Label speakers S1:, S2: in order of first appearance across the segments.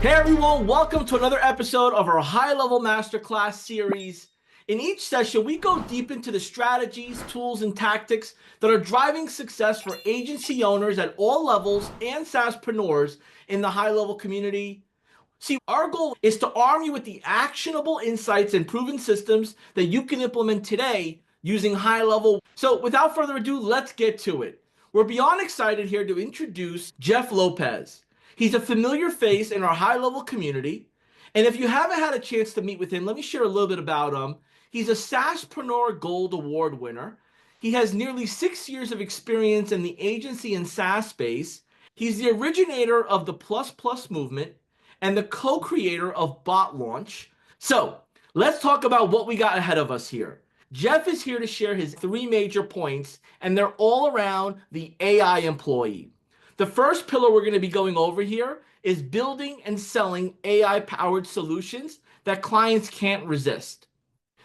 S1: Hey everyone, welcome to another episode of our high-level masterclass series. In each session, we go deep into the strategies, tools, and tactics that are driving success for agency owners at all levels and SaaSpreneurs in the high-level community. See, our goal is to arm you with the actionable insights and proven systems that you can implement today using high level. So without further ado, let's get to it. We're beyond excited here to introduce Jeff Lopez. He's a familiar face in our high level community. And if you haven't had a chance to meet with him, let me share a little bit about him. He's a SaaSpreneur Gold Award winner. He has nearly 6 years of experience in the agency and SaaS space. He's the originator of the Plus Plus movement and the co-creator of Bot Launch. So let's talk about what we got ahead of us here. Jeff is here to share his 3 major points, and they're all around the AI employee. The first pillar we're going to be going over here is building and selling AI-powered solutions that clients can't resist.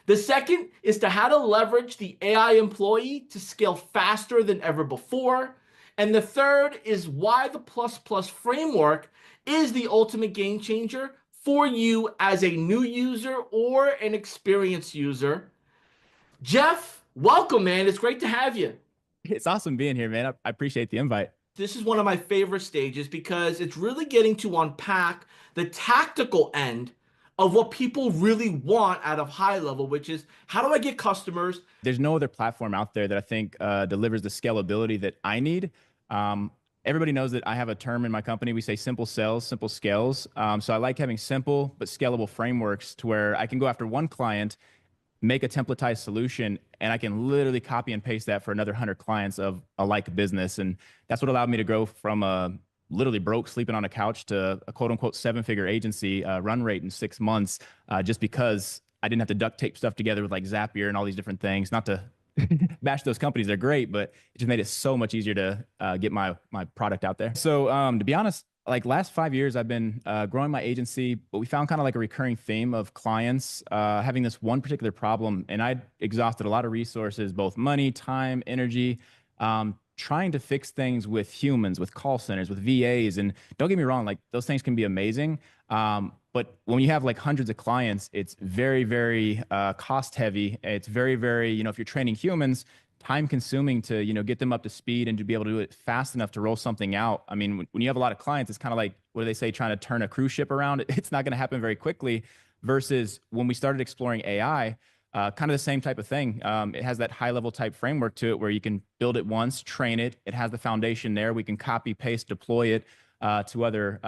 S1: The second is to how to leverage the AI employee to scale faster than ever before. And the third is why the Plus Plus framework is the ultimate game changer for you as a new user or an experienced user. Jeff, welcome, man. It's great to have you.
S2: It's awesome being here, man. I appreciate the invite.
S1: This is one of my favorite stages because it's really getting to unpack the tactical end of what people really want out of high level, which is how do I get customers?
S2: There's no other platform out there that I think delivers the scalability that I need. Everybody knows that I have a term in my company. We say simple sells, simple scales. So I like having simple but scalable frameworks to where I can go after one client, make a templatized solution, and I can literally copy and paste that for another 100 clients of a like business. And that's what allowed me to grow from a literally broke, sleeping on a couch, to a quote unquote 7-figure agency run rate in 6 months, just because I didn't have to duct tape stuff together with like Zapier and all these different things. Not to bash those companies, they're great, but it just made it so much easier to get my product out there. So to be honest, like last 5 years, I've been growing my agency, but we found kind of like a recurring theme of clients having this one particular problem. And I exhausted a lot of resources, both money, time, energy, trying to fix things with humans, with call centers, with VAs. And don't get me wrong, like those things can be amazing. But when you have like hundreds of clients, it's very, very cost heavy. It's very, very, if you're training humans, time consuming to, get them up to speed and to be able to do it fast enough to roll something out. I mean, when you have a lot of clients, it's kind of like, what do they say, trying to turn a cruise ship around. It's not going to happen very quickly versus when we started exploring AI, kind of the same type of thing. It has that high level type framework to it where you can build it once, train it. It has the foundation there. We can copy, paste, deploy it to other,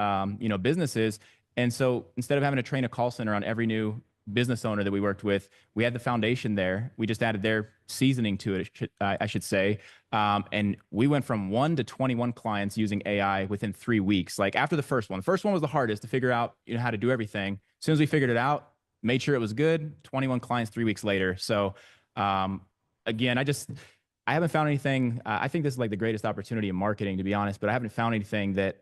S2: businesses. And so instead of having to train a call center on every new business owner that we worked with, we had the foundation there. We just added their seasoning to it, I should say. And we went from 1 to 21 clients using AI within 3 weeks. Like after the first one was the hardest to figure out, how to do everything. As soon as we figured it out, made sure it was good, 21 clients 3 weeks later. So again, I haven't found anything. I think this is like the greatest opportunity in marketing, to be honest, but I haven't found anything that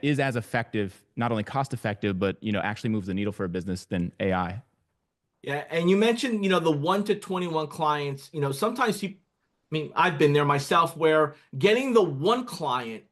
S2: is as effective, not only cost effective, but actually moves the needle for a business than AI.
S1: Yeah, and you mentioned, the 1 to 21 clients, sometimes I've been there myself where getting the one client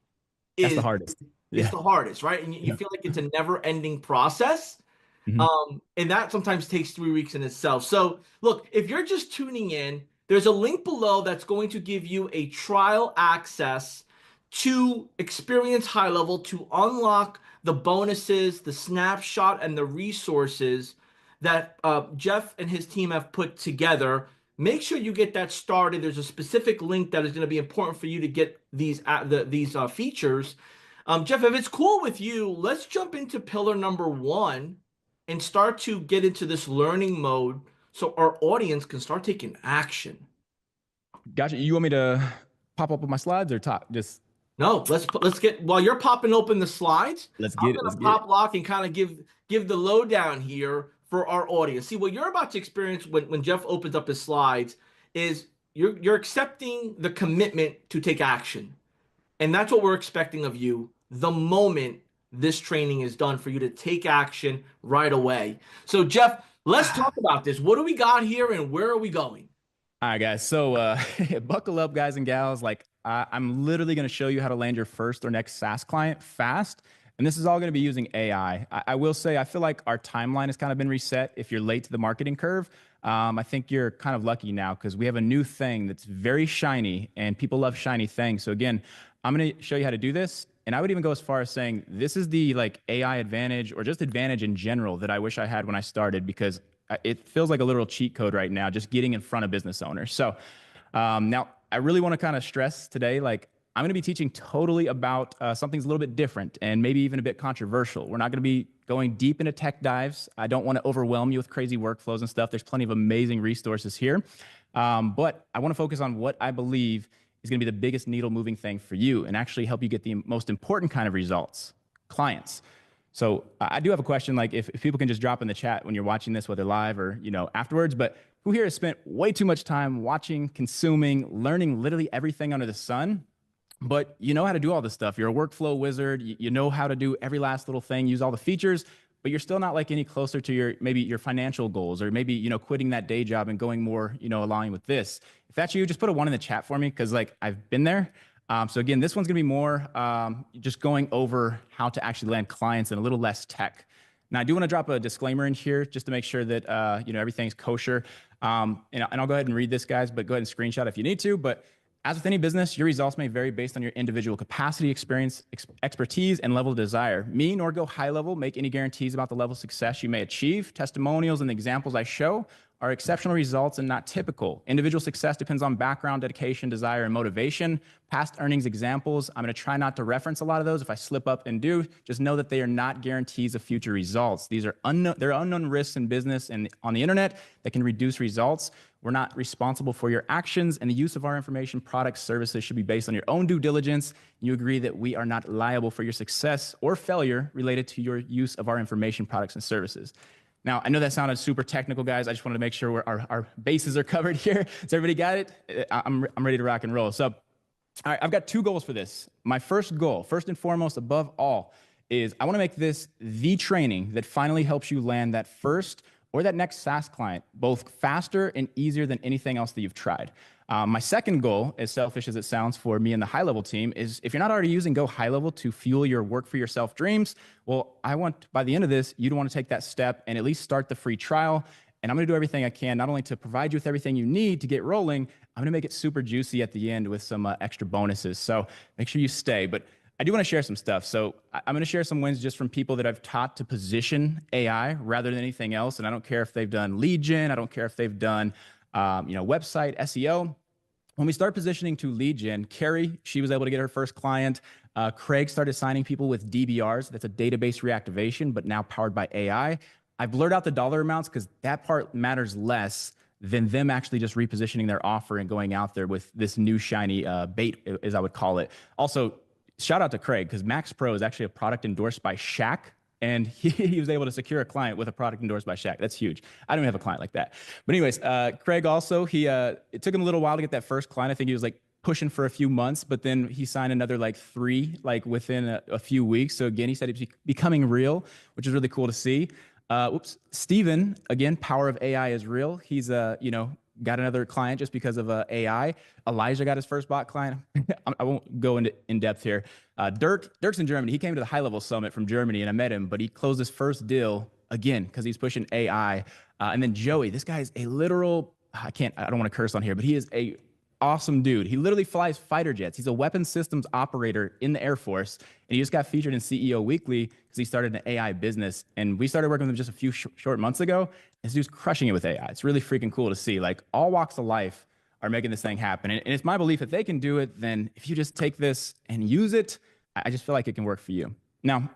S2: That's the
S1: is
S2: hardest.
S1: is
S2: Yeah.
S1: the hardest, right? And you
S2: Yeah.
S1: feel like it's a never-ending process.
S2: Mhm.
S1: And that sometimes takes 3 weeks in itself. So look, if you're just tuning in, there's a link below that's going to give you a trial access to experience high level to unlock the bonuses, the snapshot, and the resources that Jeff and his team have put together. Make sure you get that started. There's a specific link that is going to be important for you to get these features. Jeff, if it's cool with you, let's jump into pillar number 1 and start to get into this learning mode so our audience can start taking action.
S2: Gotcha. You want me to pop up with my slides or talk? Just
S1: No, let's get while you're popping open the slides,
S2: let's
S1: I'm
S2: get it.
S1: gonna
S2: Let's get it.
S1: pop lock and kind of give the lowdown here for our audience. See, what you're about to experience when Jeff opens up his slides is you're accepting the commitment to take action. And that's what we're expecting of you the moment this training is done, for you to take action right away. So, Jeff, let's talk about this. What do we got here and where are we going?
S2: All right, guys. So buckle up, guys and gals. Like I'm literally going to show you how to land your first or next SaaS client fast. And this is all going to be using AI. I will say, I feel like our timeline has kind of been reset. If you're late to the marketing curve, I think you're kind of lucky now because we have a new thing that's very shiny and people love shiny things. So again, I'm going to show you how to do this. And I would even go as far as saying this is the like AI advantage or just advantage in general that I wish I had when I started because it feels like a literal cheat code right now, just getting in front of business owners. So now I really want to kind of stress today, like I'm going to be teaching totally about something's a little bit different and maybe even a bit controversial. We're not going to be going deep into tech dives. I don't want to overwhelm you with crazy workflows and stuff. There's plenty of amazing resources here. But I want to focus on what I believe is going to be the biggest needle moving thing for you and actually help you get the most important kind of results, clients. So I do have a question, like if people can just drop in the chat when you're watching this, whether live or, afterwards, but who here has spent way too much time watching, consuming, learning literally everything under the sun? But you know how to do all this stuff. You're a workflow wizard. You know how to do every last little thing, use all the features, but you're still not like any closer to your financial goals or maybe, quitting that day job and going more, aligning with this. If that's you, just put a 1 in the chat for me because like I've been there. So again, this one's gonna be more just going over how to actually land clients and a little less tech. Now I do want to drop a disclaimer in here just to make sure that everything's kosher. And I'll go ahead and read this, guys, but go ahead and screenshot if you need to. But as with any business, your results may vary based on your individual capacity, experience, expertise, and level of desire. Me nor Go High Level make any guarantees about the level of success you may achieve. Testimonials and the examples I show are exceptional results and not typical. Individual success depends on background, dedication, desire, and motivation. Past earnings examples, I'm going to try not to reference a lot of those. If I slip up and do, just know that they are not guarantees of future results. These are unknown risks in business and on the internet that can reduce results. We're not responsible for your actions, and the use of our information, products, services should be based on your own due diligence. You agree that we are not liable for your success or failure related to your use of our information, products, and services. Now, I know that sounded super technical, guys. I just wanted to make sure our bases are covered here. Has everybody got it? I'm ready to rock and roll. So, all right, I've got 2 goals for this. My first goal, first and foremost, above all, is I want to make this the training that finally helps you land that first or that next SaaS client, both faster and easier than anything else that you've tried. My second goal, as selfish as it sounds for me and the HighLevel team, is if you're not already using Go HighLevel to fuel your work for yourself dreams, well, I want, by the end of this, you to want to take that step and at least start the free trial. And I'm going to do everything I can, not only to provide you with everything you need to get rolling, I'm going to make it super juicy at the end with some extra bonuses. So make sure you stay. But I do want to share some stuff. So I'm going to share some wins just from people that I've taught to position AI rather than anything else. And I don't care if they've done lead gen. I don't care if they've done, website SEO. When we start positioning to lead gen, Carrie, she was able to get her first client. Craig started signing people with DBRs. That's a database reactivation, but now powered by AI. I blurred out the dollar amounts because that part matters less than them actually just repositioning their offer and going out there with this new shiny bait, as I would call it. Also, shout out to Craig because Max Pro is actually a product endorsed by Shaq. And he was able to secure a client with a product endorsed by Shaq. That's huge. I don't even have a client like that. But anyways, Craig also, it took him a little while to get that first client. I think he was like pushing for a few months, but then he signed another like 3, like within a few weeks. So again, he said it's becoming real, which is really cool to see. Steven, again, power of AI is real. He's, got another client just because of AI. Elijah got his first bot client. I won't go into in depth here. Dirk's in Germany. He came to the HighLevel Summit from Germany and I met him, but he closed his first deal again because he's pushing AI. And then Joey, this guy is a literal, I don't want to curse on here, but he is a awesome dude. He literally flies fighter jets. He's a weapons systems operator in the Air Force. And he just got featured in CEO Weekly because he started an AI business. And we started working with him just a few short months ago. This dude's crushing it with AI. It's really freaking cool to see. Like all walks of life are making this thing happen. And it's my belief if they can do it, then if you just take this and use it, I just feel like it can work for you. Now,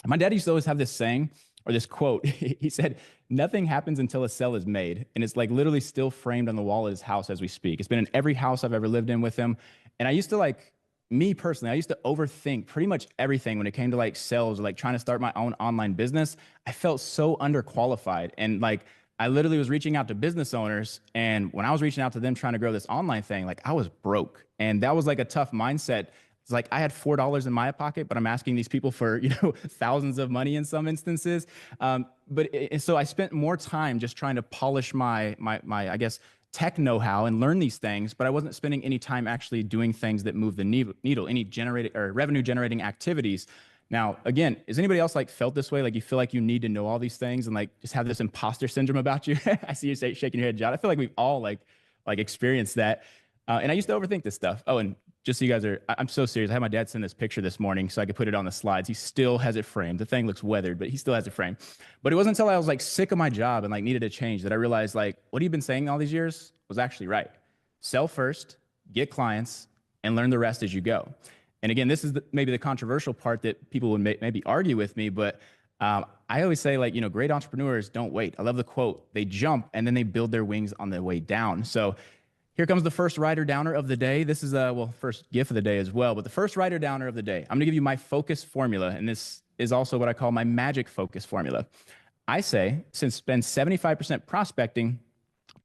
S2: my dad used to always have this saying or this quote. He said, nothing happens until a sale is made. And it's like literally still framed on the wall at his house as we speak. It's been in every house I've ever lived in with him. And I used to me personally, I used to overthink pretty much everything when it came to like sales or like trying to start my own online business. I felt so underqualified. And like, I literally was reaching out to business owners. And when I was reaching out to them trying to grow this online thing, like I was broke. And that was like a tough mindset. It's like I had $4 in my pocket, but I'm asking these people for, thousands of money in some instances. So I spent more time just trying to polish my I guess, tech know-how and learn these things, but I wasn't spending any time actually doing things that move the needle, any generated or revenue generating activities. Now, again, is anybody else like felt this way? Like you feel like you need to know all these things and like just have this imposter syndrome about you? I see you shaking your head, John. I feel like we've all like experienced that. And I used to overthink this stuff. Oh, and just so you guys are, I'm so serious. I had my dad send this picture this morning so I could put it on the slides. He still has it framed. The thing looks weathered, but he still has it framed. But it wasn't until I was like sick of my job and like needed a change that I realized like what he'd been saying all these years was actually right. Sell first, get clients, and learn the rest as you go. And again, this is maybe the controversial part that people would maybe argue with me, but I always say, like, great entrepreneurs don't wait. I love the quote. They jump and then they build their wings on the way down. So here comes the first writer downer of the day. This is first gift of the day as well, but the first writer downer of the day. I'm going to give you my focus formula, and this is also what I call my magic focus formula. I say, spend 75% prospecting,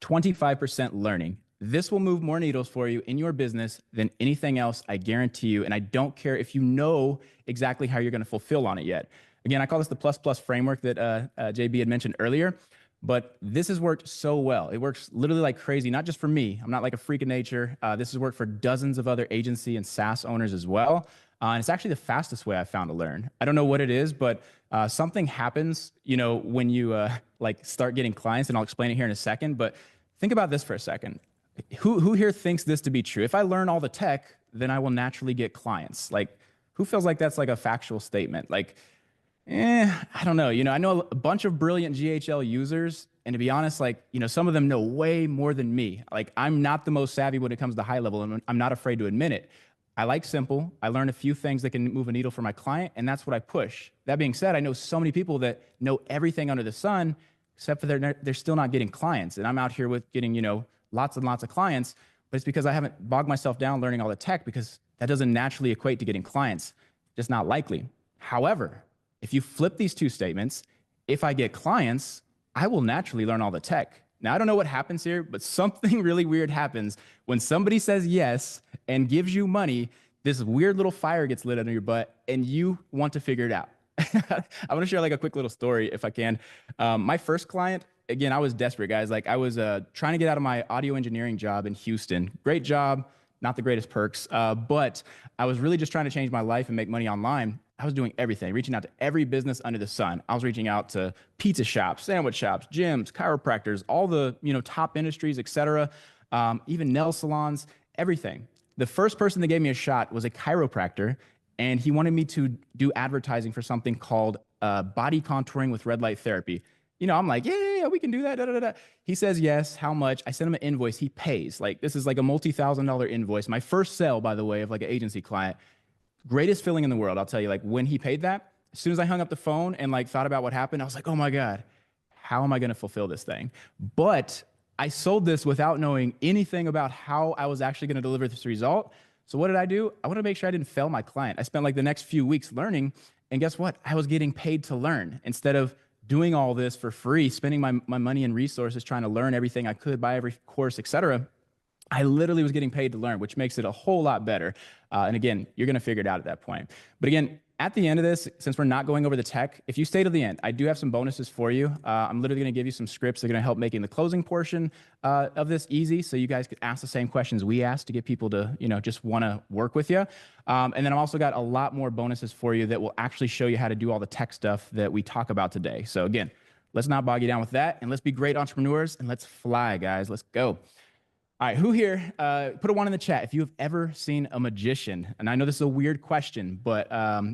S2: 25% learning. This will move more needles for you in your business than anything else, I guarantee you. And I don't care if you know exactly how you're going to fulfill on it yet. Again, I call this the plus plus framework that JB had mentioned earlier, but this has worked so well. It works literally like crazy, not just for me. I'm not like a freak of nature. This has worked for dozens of other agency and SaaS owners as well. And it's actually the fastest way I've found to learn. I don't know what it is, but something happens, when you like start getting clients, and I'll explain it here in a second. But think about this for a second. Who here thinks this to be true? If I learn all the tech, then I will naturally get clients. Like, who feels like that's like a factual statement? Like, I don't know. I know a bunch of brilliant GHL users, and to be honest, like, some of them know way more than me. Like, I'm not the most savvy when it comes to high level, and I'm not afraid to admit it. I like simple. I learn a few things that can move a needle for my client, and that's what I push. That being said, I know so many people that know everything under the sun, except for they're still not getting clients. And I'm out here with getting, lots and lots of clients, but it's because I haven't bogged myself down learning all the tech, because that doesn't naturally equate to getting clients. Just not likely. However, if you flip these two statements, if I get clients, I will naturally learn all the tech. Now, I don't know what happens here, but something really weird happens when somebody says yes and gives you money. This weird little fire gets lit under your butt and you want to figure it out. I want to share like a quick little story if I can. My first client, again, I was desperate, guys. Like, I was trying to get out of my audio engineering job in Houston. Great job, not the greatest perks, but I was really just trying to change my life and make money online. I was doing everything, reaching out to every business under the sun. I was reaching out to pizza shops, sandwich shops, gyms, chiropractors, all the top industries, etc. Even nail salons, everything. The first person that gave me a shot was a chiropractor, and he wanted me to do advertising for something called body contouring with red light therapy. I'm like, yeah, we can do that. Da, da, da. He says yes. How much? I send him an invoice. He pays. Like, this is like a multi-$1,000 invoice. My first sale, by the way, of like an agency client. Greatest feeling in the world. I'll tell you, like, when he paid that, as soon as I hung up the phone and like thought about what happened, I was like, oh my God, how am I going to fulfill this thing? But I sold this without knowing anything about how I was actually going to deliver this result. So what did I do? I want to make sure I didn't fail my client. I spent like the next few weeks learning, and guess what? I was getting paid to learn instead of doing all this for free, spending my money and resources trying to learn everything I could, buy every course, etc. I literally was getting paid to learn, which makes it a whole lot better. And again, you're going to figure it out at that point. But again, at the end of this, since we're not going over the tech, if you stay to the end, I do have some bonuses for you. I'm literally going to give you some scripts that are going to help making the closing portion of this easy, so you guys could ask the same questions we asked to get people to, just want to work with you. And then I've also got a lot more bonuses for you that will actually show you how to do all the tech stuff that we talk about today. So again, let's not bog you down with that, and let's be great entrepreneurs, and let's fly, guys. Let's go. All right, who here, put a one in the chat if you have ever seen a magician. And I know this is a weird question, but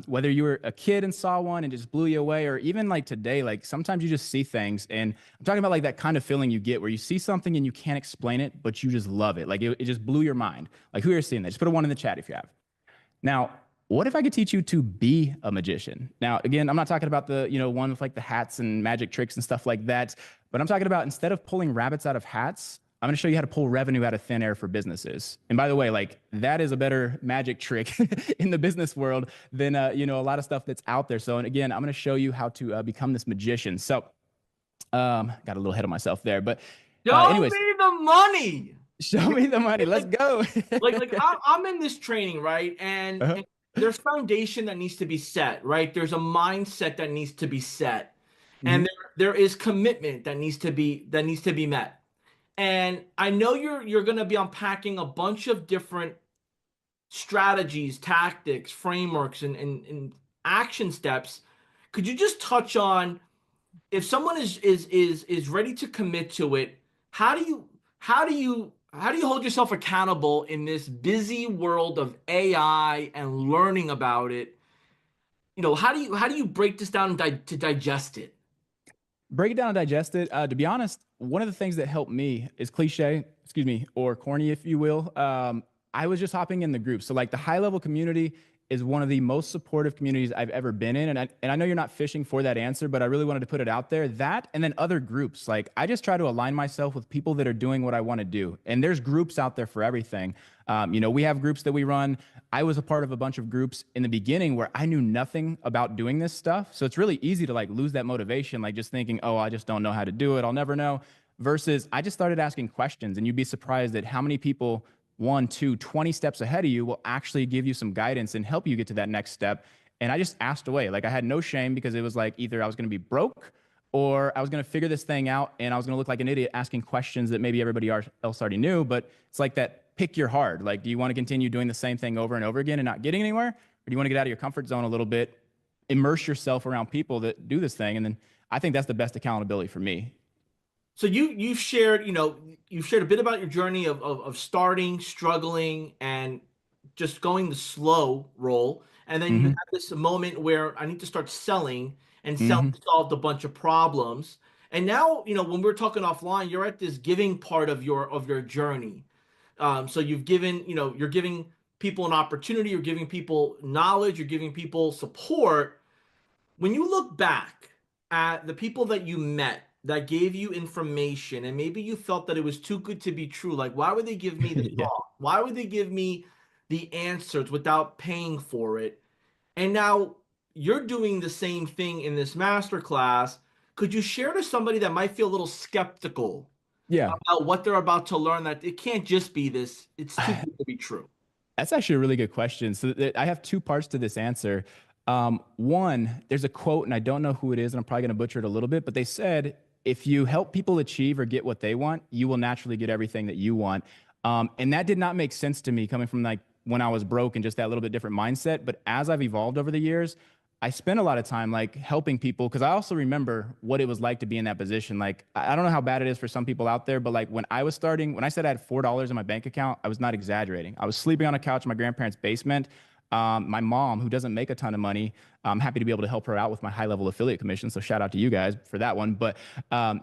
S2: whether you were a kid and saw one and just blew you away, or even like today, like sometimes you just see things. And I'm talking about like that kind of feeling you get where you see something and you can't explain it, but you just love it. Like it just blew your mind. Like, who here has seen that? Just put a one in the chat if you have. Now, what if I could teach you to be a magician? Now, again, I'm not talking about the, one with like the hats and magic tricks and stuff like that, but I'm talking about, instead of pulling rabbits out of hats, I'm going to show you how to pull revenue out of thin air for businesses. And by the way, like, that is a better magic trick in the business world than, a lot of stuff that's out there. So, and again, I'm going to show you how to become this magician. So, got a little ahead of myself there, but anyways,
S1: Show me the money.
S2: Show me the money. Let's go.
S1: like I'm in this training, right? And there's foundation that needs to be set, right? There's a mindset that needs to be set. And there is commitment that needs to be met. And I know you're going to be unpacking a bunch of different strategies, tactics, frameworks, and action steps. Could you just touch on if someone is ready to commit to it, how do you how do you hold yourself accountable in this busy world of AI and learning about it? How do you break this down and to digest it?
S2: Break it down and digest it. To be honest, one of the things that helped me is cliche, excuse me, or corny, if you will. I was just hopping in the group. So like the high level community is one of the most supportive communities I've ever been in. And I know you're not fishing for that answer, but I really wanted to put it out there. That and then other groups. Like I just try to align myself with people that are doing what I want to do. And there's groups out there for everything. We have groups that we run. I was a part of a bunch of groups in the beginning where I knew nothing about doing this stuff. So it's really easy to like lose that motivation, like just thinking, oh, I just don't know how to do it. I'll never know. Versus I just started asking questions, and you'd be surprised at how many people, one, two, 20 steps ahead of you will actually give you some guidance and help you get to that next step. And I just asked away. Like I had no shame because it was like either I was going to be broke or I was going to figure this thing out and I was going to look like an idiot asking questions that maybe everybody else already knew. But it's like that pick your hard. Like, do you want to continue doing the same thing over and over again and not getting anywhere? Or do you want to get out of your comfort zone a little bit, immerse yourself around people that do this thing? And then I think that's the best accountability for me.
S1: So you've shared, you've shared a bit about your journey of starting, struggling, and just going the slow roll. And then you
S2: Mm-hmm.
S1: have this moment where I need to start selling, and selling
S2: Mm-hmm.
S1: solved a bunch of problems. And now, when we're talking offline, you're at this giving part of your journey. So you've given, you're giving people an opportunity, you're giving people knowledge, you're giving people support. When you look back at the people that you met that gave you information and maybe you felt that it was too good to be true, like why would they give me the
S2: Yeah.
S1: thought? Why would they give me the answers without paying for it? And now you're doing the same thing in this masterclass. Could you share to somebody that might feel a little skeptical
S2: Yeah.
S1: about what they're about to learn, that it can't just be this, it's too good to be true?
S2: That's actually a really good question. So I have two parts to this answer. One, there's a quote, and I don't know who it is, and I'm probably going to butcher it a little bit, but they said, if you help people achieve or get what they want, you will naturally get everything that you want. And that did not make sense to me coming from like when I was broke and just that little bit different mindset. But as I've evolved over the years, I spent a lot of time like helping people because I also remember what it was like to be in that position. Like, I don't know how bad it is for some people out there, but like when I was starting, when I said I had $4 in my bank account, I was not exaggerating. I was sleeping on a couch in my grandparents' basement. My mom, who doesn't make a ton of money, I'm happy to be able to help her out with my high level affiliate commission. So shout out to you guys for that one. But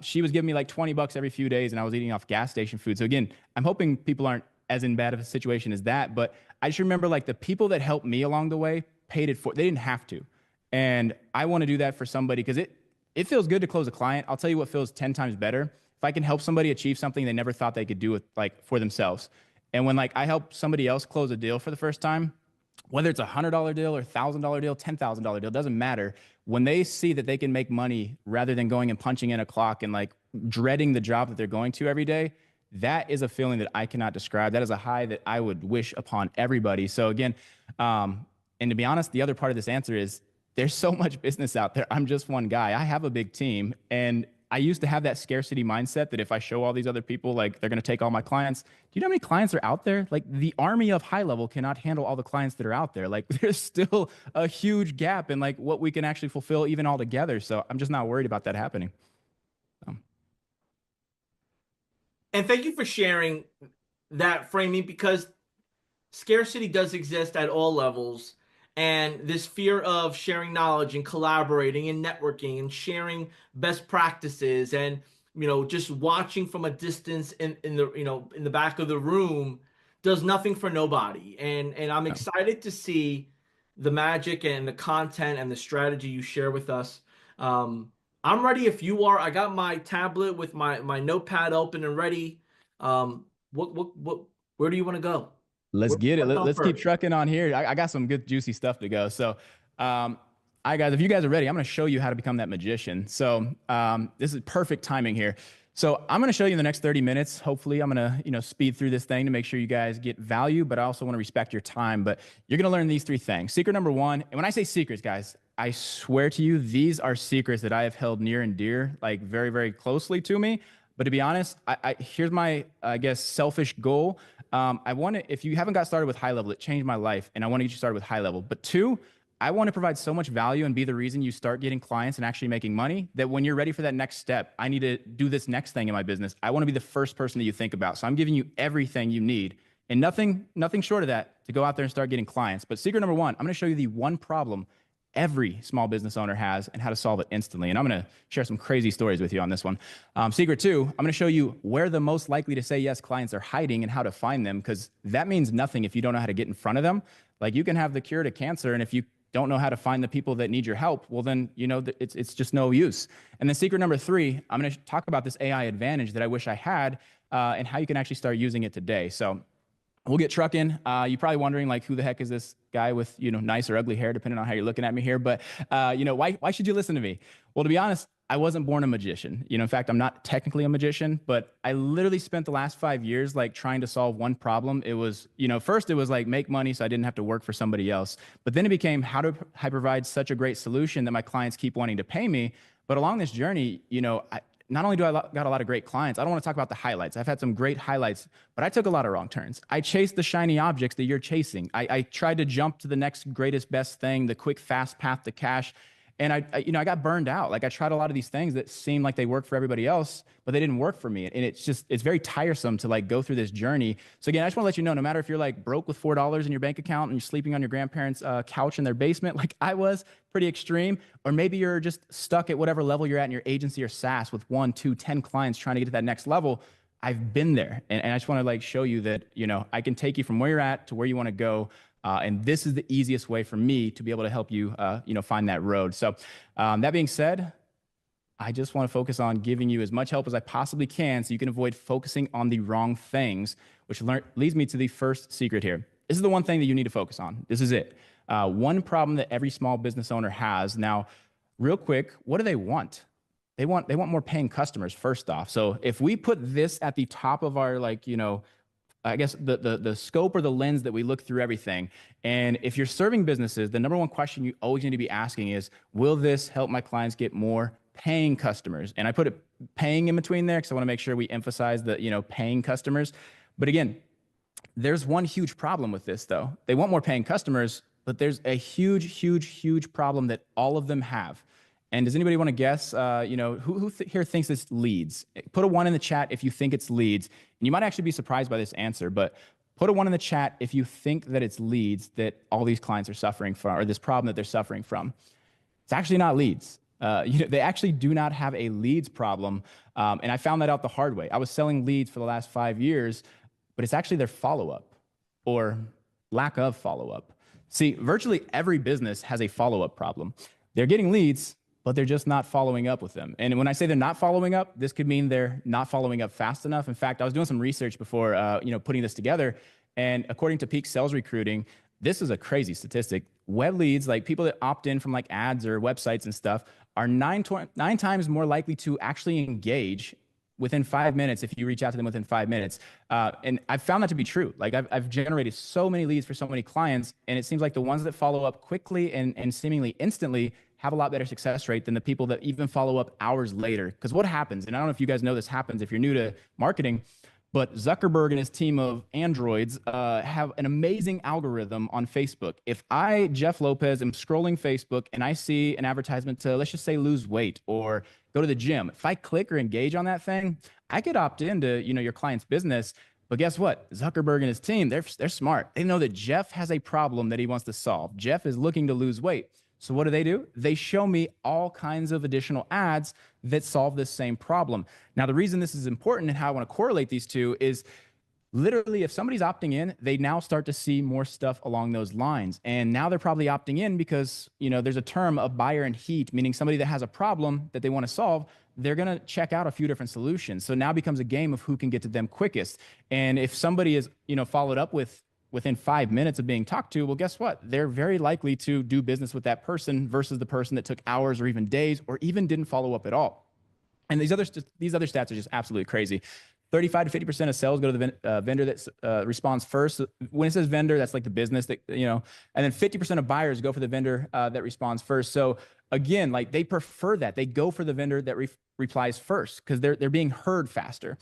S2: she was giving me like 20 bucks every few days and I was eating off gas station food. So again, I'm hoping people aren't as in bad of a situation as that. But I just remember like the people that helped me along the way paid it for, they didn't have to. And I want to do that for somebody because it feels good to close a client. I'll tell you what feels 10 times better. If I can help somebody achieve something they never thought they could do with like for themselves. And when like I help somebody else close a deal for the first time, whether it's $100 deal or $1,000 deal, $10,000 deal, doesn't matter. When they see that they can make money rather than going and punching in a clock and like dreading the job that they're going to every day, that is a feeling that I cannot describe. That is a high that I would wish upon everybody. So again, and to be honest, the other part of this answer is there's so much business out there. I'm just one guy. I have a big team. And I used to have that scarcity mindset that if I show all these other people, like they're going to take all my clients. Do you know how many clients are out there? Like the army of high level cannot handle all the clients that are out there. Like there's still a huge gap in like what we can actually fulfill even all together. So I'm just not worried about that happening. Um,
S1: And thank you for sharing that framing, because scarcity does exist at all levels. And this fear of sharing knowledge and collaborating and networking and sharing best practices and, just watching from a distance in the, in the back of the room does nothing for nobody. And I'm
S2: no.
S1: excited to see the magic and the content and the strategy you share with us. I'm ready if you are. I got my tablet with my notepad open and ready. What, where do you want to go?
S2: Let's get it.
S1: What's up
S2: Let's keep
S1: first?
S2: trucking on here. I got some good, juicy stuff to go. So, all right, guys, if you guys are ready, I'm going to show you how to become that magician. So, this is perfect timing here. So, I'm going to show you in the next 30 minutes. Hopefully, I'm going to, speed through this thing to make sure you guys get value, but I also want to respect your time. But you're going to learn these three things. Secret number one, and when I say secrets, guys, I swear to you, these are secrets that I have held near and dear, like very, very closely to me. But to be honest, here's my, I guess, selfish goal. I want to, if you haven't got started with high level, it changed my life, and I want to get you started with high level. But two, I want to provide so much value and be the reason you start getting clients and actually making money that when you're ready for that next step, I need to do this next thing in my business. I want to be the first person that you think about. So I'm giving you everything you need and nothing short of that to go out there and start getting clients. But secret number one, I'm going to show you the one problem every small business owner has and how to solve it instantly. And I'm going to share some crazy stories with you on this one. Secret two, I'm going to show you where the most likely to say yes clients are hiding and how to find them, because that means nothing if you don't know how to get in front of them. Like, you can have the cure to cancer, and if you don't know how to find the people that need your help, well, then, it's just no use. And then secret number three, I'm going to talk about this AI advantage that I wish I had, and how you can actually start using it today. So we'll get trucking. You're probably wondering, like, who the heck is this guy with, nice or ugly hair, depending on how you're looking at me here. But, why should you listen to me? Well, to be honest, I wasn't born a magician. In fact, I'm not technically a magician, but I literally spent the last 5 years, like, trying to solve one problem. It was, first it was like make money so I didn't have to work for somebody else. But then it became how do I provide such a great solution that my clients keep wanting to pay me? But along this journey, not only do I got a lot of great clients, I don't want to talk about the highlights. I've had some great highlights, but I took a lot of wrong turns. I chased the shiny objects that you're chasing. I tried to jump to the next greatest, best thing, the quick, fast path to cash. And I got burned out. Like, I tried a lot of these things that seemed like they worked for everybody else, but they didn't work for me. And it's very tiresome to, like, go through this journey. So again, I just want to let you know, no matter if you're, like, broke with $4 in your bank account and you're sleeping on your grandparents' couch in their basement, like I was, pretty extreme, or maybe you're just stuck at whatever level you're at in your agency or SaaS with 1, 2, 10 clients trying to get to that next level. I've been there. And I just want to, like, show you that, I can take you from where you're at to where you want to go. And this is the easiest way for me to be able to help you, find that road. So that being said, I just want to focus on giving you as much help as I possibly can so you can avoid focusing on the wrong things, which leads me to the first secret here. This is the one thing that you need to focus on. This is it. One problem that every small business owner has. Now, real quick, what do they want? They want more paying customers, first off. So if we put this at the top of our, I guess the scope or the lens that we look through everything. And if you're serving businesses, the number one question you always need to be asking is, will this help my clients get more paying customers? And I put it paying in between there because I want to make sure we emphasize the, paying customers. But again, there's one huge problem with this though. They want more paying customers, but there's a huge problem that all of them have. And does anybody want to guess, who here thinks it's leads? Put a 1 in the chat if you think it's leads. And you might actually be surprised by this answer, but put a 1 in the chat if you think that it's leads that all these clients are suffering from, or this problem that they're suffering from. It's actually not leads. They actually do not have a leads problem. And I found that out the hard way. I was selling leads for the last 5 years, but it's actually their follow-up or lack of follow-up. See, virtually every business has a follow-up problem. They're getting leads, but they're just not following up with them. And when I say they're not following up, this could mean they're not following up fast enough. In fact, I was doing some research before, putting this together. And according to Peak Sales Recruiting, this is a crazy statistic. Web leads, like people that opt in from like ads or websites and stuff, are 9 times more likely to actually engage within 5 minutes if you reach out to them within 5 minutes. And I've found that to be true. Like I've generated so many leads for so many clients, and it seems like the ones that follow up quickly and seemingly instantly have a lot better success rate than the people that even follow up hours later. Because what happens, and I don't know if you guys know this happens if you're new to marketing, but Zuckerberg and his team of androids have an amazing algorithm on Facebook. If I, Jeff Lopez, am scrolling Facebook and I see an advertisement to, let's just say, lose weight or go to the gym, if I click or engage on that thing, I could opt into your client's business. But guess what? Zuckerberg and his team, they're smart. They know that Jeff has a problem that he wants to solve. Jeff is looking to lose weight. So what do? They show me all kinds of additional ads that solve this same problem. Now, the reason this is important and how I want to correlate these two is literally if somebody's opting in, they now start to see more stuff along those lines. And now they're probably opting in because, there's a term of buyer in heat, meaning somebody that has a problem that they want to solve, they're going to check out a few different solutions. So now it becomes a game of who can get to them quickest. And if somebody is, followed up within 5 minutes of being talked to, well, guess what? They're very likely to do business with that person versus the person that took hours or even days or even didn't follow up at all. And these other stats are just absolutely crazy. 35 to 50% of sales go to the vendor that responds first. When it says vendor, that's like the business that, and then 50% of buyers go for the vendor that responds first. So again, like they prefer that. They go for the vendor that replies first because they're being heard faster.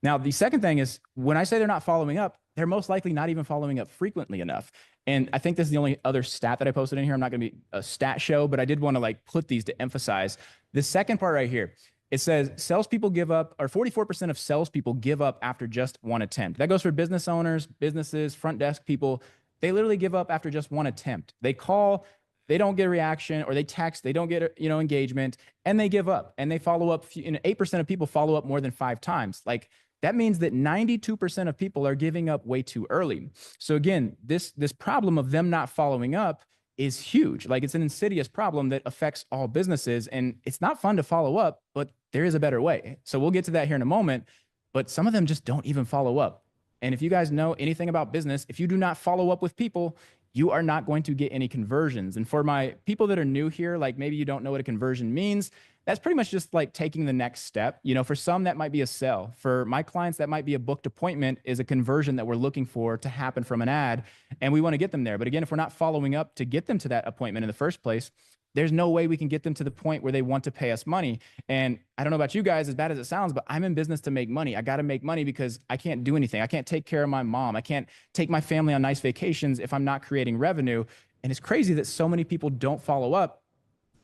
S2: Now, the second thing is when I say they're not following up, they're most likely not even following up frequently enough. And I think this is the only other stat that I posted in here. I'm not going to be a stat show, but I did want to like put these to emphasize. The second part right here, it says salespeople give up, or 44% of salespeople give up after just one attempt. That goes for business owners, businesses, front desk people. They literally give up after just one attempt. They call, they don't get a reaction, or they text, they don't get engagement, and they give up. And they follow up. 8% of people follow up more than 5 times. Like that means that 92% of people are giving up way too early. So again, this problem of them not following up is huge. Like it's an insidious problem that affects all businesses, and it's not fun to follow up, but there is a better way. So we'll get to that here in a moment, but some of them just don't even follow up. And if you guys know anything about business, if you do not follow up with people, you are not going to get any conversions. And for my people that are new here, like maybe you don't know what a conversion means, that's pretty much just like taking the next step. For some, that might be a sell. For my clients, that might be a booked appointment, is a conversion that we're looking for to happen from an ad. And we want to get them there. But again, if we're not following up to get them to that appointment in the first place, there's no way we can get them to the point where they want to pay us money. And I don't know about you guys, as bad as it sounds, but I'm in business to make money. I got to make money because I can't do anything. I can't take care of my mom. I can't take my family on nice vacations if I'm not creating revenue. And it's crazy that so many people don't follow up.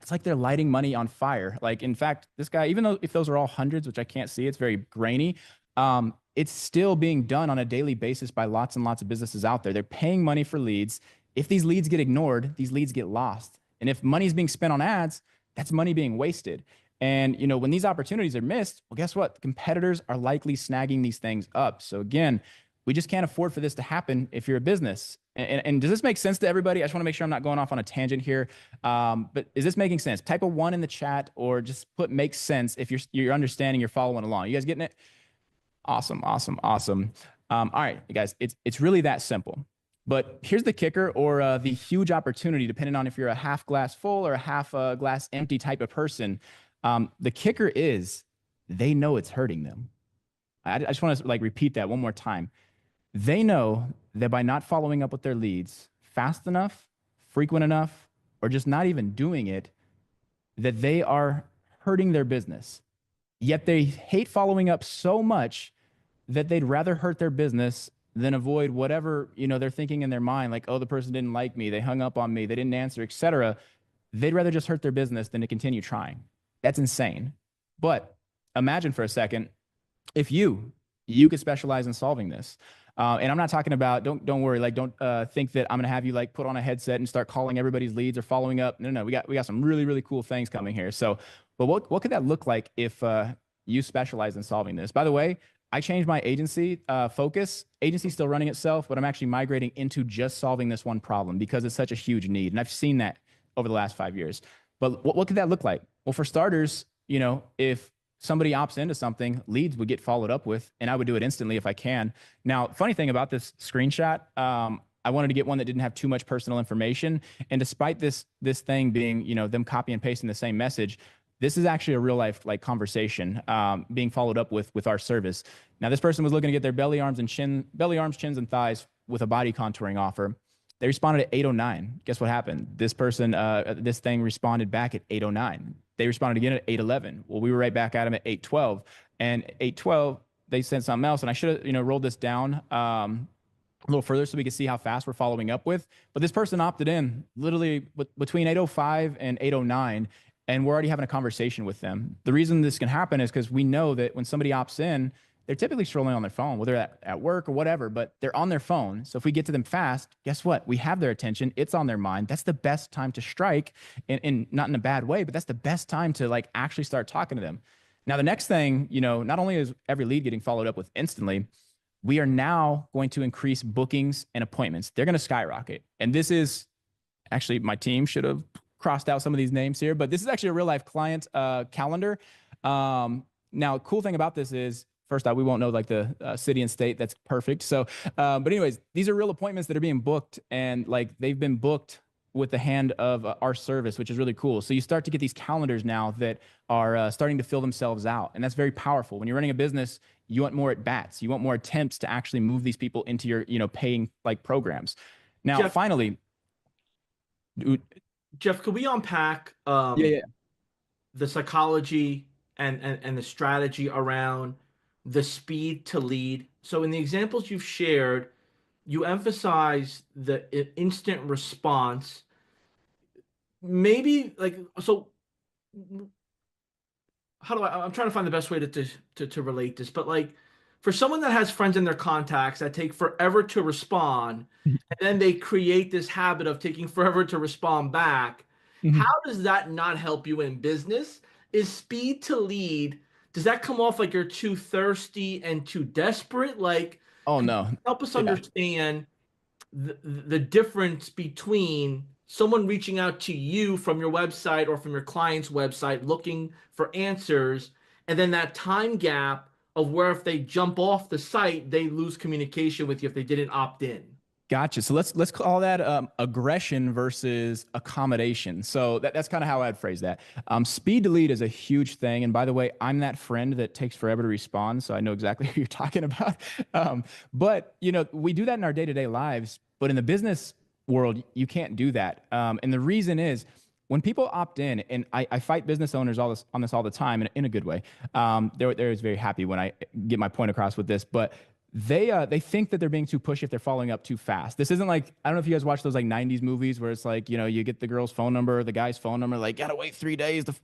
S2: It's like they're lighting money on fire. Like, in fact, this guy, even though if those are all hundreds, which I can't see, it's very grainy, it's still being done on a daily basis by lots and lots of businesses out there. They're paying money for leads. If these leads get ignored, these leads get lost. And if money is being spent on ads, that's money being wasted. And, when these opportunities are missed, well, guess what? The competitors are likely snagging these things up. So again, we just can't afford for this to happen if you're a business. And does this make sense to everybody? I just want to make sure I'm not going off on a tangent here. But is this making sense? Type a 1 in the chat, or just put makes sense if you're understanding, you're following along. You guys getting it? Awesome, awesome, awesome. All right, you guys, it's really that simple. But here's the kicker, or the huge opportunity, depending on if you're a half glass full or a half glass empty type of person. The kicker is they know it's hurting them. I just want to repeat that one more time. They know that by not following up with their leads fast enough, frequent enough, or just not even doing it, that they are hurting their business. Yet they hate following up so much that they'd rather hurt their business than avoid whatever they're thinking in their mind, like, oh, the person didn't like me, they hung up on me, they didn't answer, etc. They'd rather just hurt their business than to continue trying. That's insane. But imagine for a second if you could specialize in solving this. And I'm not talking about, don't worry, don't think that I'm gonna have you put on a headset and start calling everybody's leads or following up. No, we got some really, really cool things coming here. So, but what could that look like if you specialize in solving this? By the way, I changed my agency focus. Agency's still running itself, but I'm actually migrating into just solving this one problem because it's such a huge need. And I've seen that over the last 5 years. But what could that look like? Well, for starters, if somebody opts into something, leads would get followed up with, and I would do it instantly if I can. Now, funny thing about this screenshot, I wanted to get one that didn't have too much personal information. And despite this thing being, them copy and pasting the same message, this is actually a real life conversation being followed up with our service. Now, this person was looking to get their belly, arms, chins, and thighs with a body contouring offer. They responded at 8:09. Guess what happened? This person, this thing responded back at 8:09. They responded again at 8:11. Well, we were right back at them at 8:12. And 8:12, they sent something else. And I should have, rolled this down a little further so we can see how fast we're following up with. But this person opted in literally between 8:05 and 8:09. And we're already having a conversation with them. The reason this can happen is because we know that when somebody opts in, they're typically scrolling on their phone, whether at work or whatever, but they're on their phone. So if we get to them fast, guess what? We have their attention. It's on their mind. That's the best time to strike, and not in a bad way, but that's the best time to actually start talking to them. Now, the next thing, not only is every lead getting followed up with instantly, we are now going to increase bookings and appointments. They're going to skyrocket. And this is actually, my team should have crossed out some of these names here, but this is actually a real life client calendar. Now, cool thing about this is, first off, we won't know the city and state. That's perfect. So, but anyways, these are real appointments that are being booked, and they've been booked with the hand of our service, which is really cool. So you start to get these calendars now that are starting to fill themselves out, and that's very powerful. When you're running a business, you want more at bats, you want more attempts to actually move these people into your paying programs. Now,
S1: Jeff,
S2: finally,
S1: Jeff, could we unpack
S2: yeah.
S1: the psychology and the strategy around the speed to lead? So in the examples you've shared, you emphasize the instant response. Maybe like so. How do I'm trying to find the best way to relate this, but like for someone that has friends in their contacts that take forever to respond, and then they create this habit of taking forever to respond back, how
S2: Mhm.
S1: does that not help you in business? Is speed to lead, does that come off like you're too thirsty and too desperate? Like,
S2: Oh no.
S1: help us
S2: Yeah.
S1: understand the difference between someone reaching out to you from your website or from your client's website looking for answers, and then that time gap of where if they jump off the site, they lose communication with you if they didn't opt in.
S2: Gotcha. So let's call that aggression versus accommodation. So that's kind of how I'd phrase that. Speed to lead is a huge thing. And by the way, I'm that friend that takes forever to respond, so I know exactly who you're talking about. But we do that in our day-to-day lives, but in the business world, you can't do that. And the reason is when people opt in, and I fight business owners on this all the time in a good way. They're very happy when I get my point across with this, but they think that they're being too pushy if they're following up too fast. This isn't like, I don't know if you guys watch those like 90s movies where it's like, you get the girl's phone number, the guy's phone number, like gotta wait 3 days to,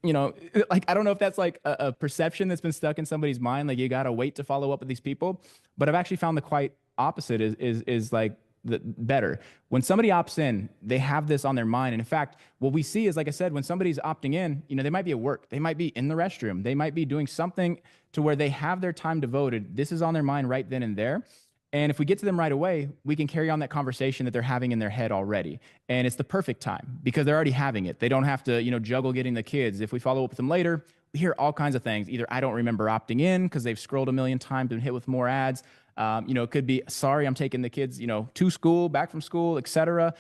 S2: like, I don't know if that's like a perception that's been stuck in somebody's mind. Like you gotta wait to follow up with these people. But I've actually found the quite opposite is like the better. When somebody opts in, they have this on their mind. And in fact, what we see is, like I said, when somebody's opting in, they might be at work, they might be in the restroom, they might be doing something to where they have their time devoted. This is on their mind right then and there. And if we get to them right away, we can carry on that conversation that they're having in their head already. And it's the perfect time because they're already having it. They don't have to, juggle getting the kids. If we follow up with them later, we hear all kinds of things. Either I don't remember opting in because they've scrolled a million times and hit with more ads. It could be, sorry, I'm taking the kids, to school, back from school, etc.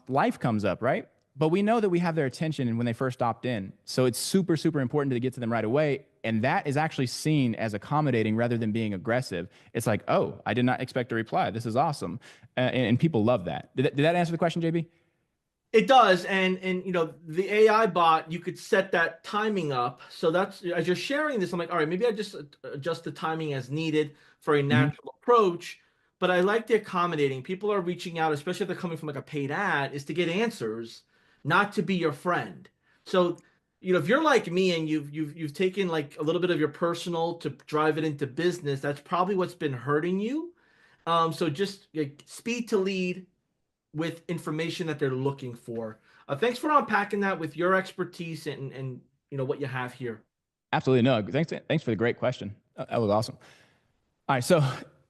S2: Life comes up, right? But we know that we have their attention when they first opt in. So it's super, super important to get to them right away. And that is actually seen as accommodating rather than being aggressive. It's like, oh, I did not expect a reply. This is awesome. And people love that. Did that answer the question, JB?
S1: It does, and the AI bot, you could set that timing up. So that's as you're sharing this, I'm like, all right, maybe I just adjust the timing as needed for a
S2: Mm-hmm.
S1: natural approach. But I like the accommodating. People are reaching out, especially if they're coming from like a paid ad, is to get answers, not to be your friend. So, if you're like me and you've taken like a little bit of your personal to drive it into business, that's probably what's been hurting you. So just like, speed to lead with information that they're looking for. Thanks for unpacking that with your expertise and what you have here.
S2: Absolutely. No, thanks for the great question. That was awesome. All right, so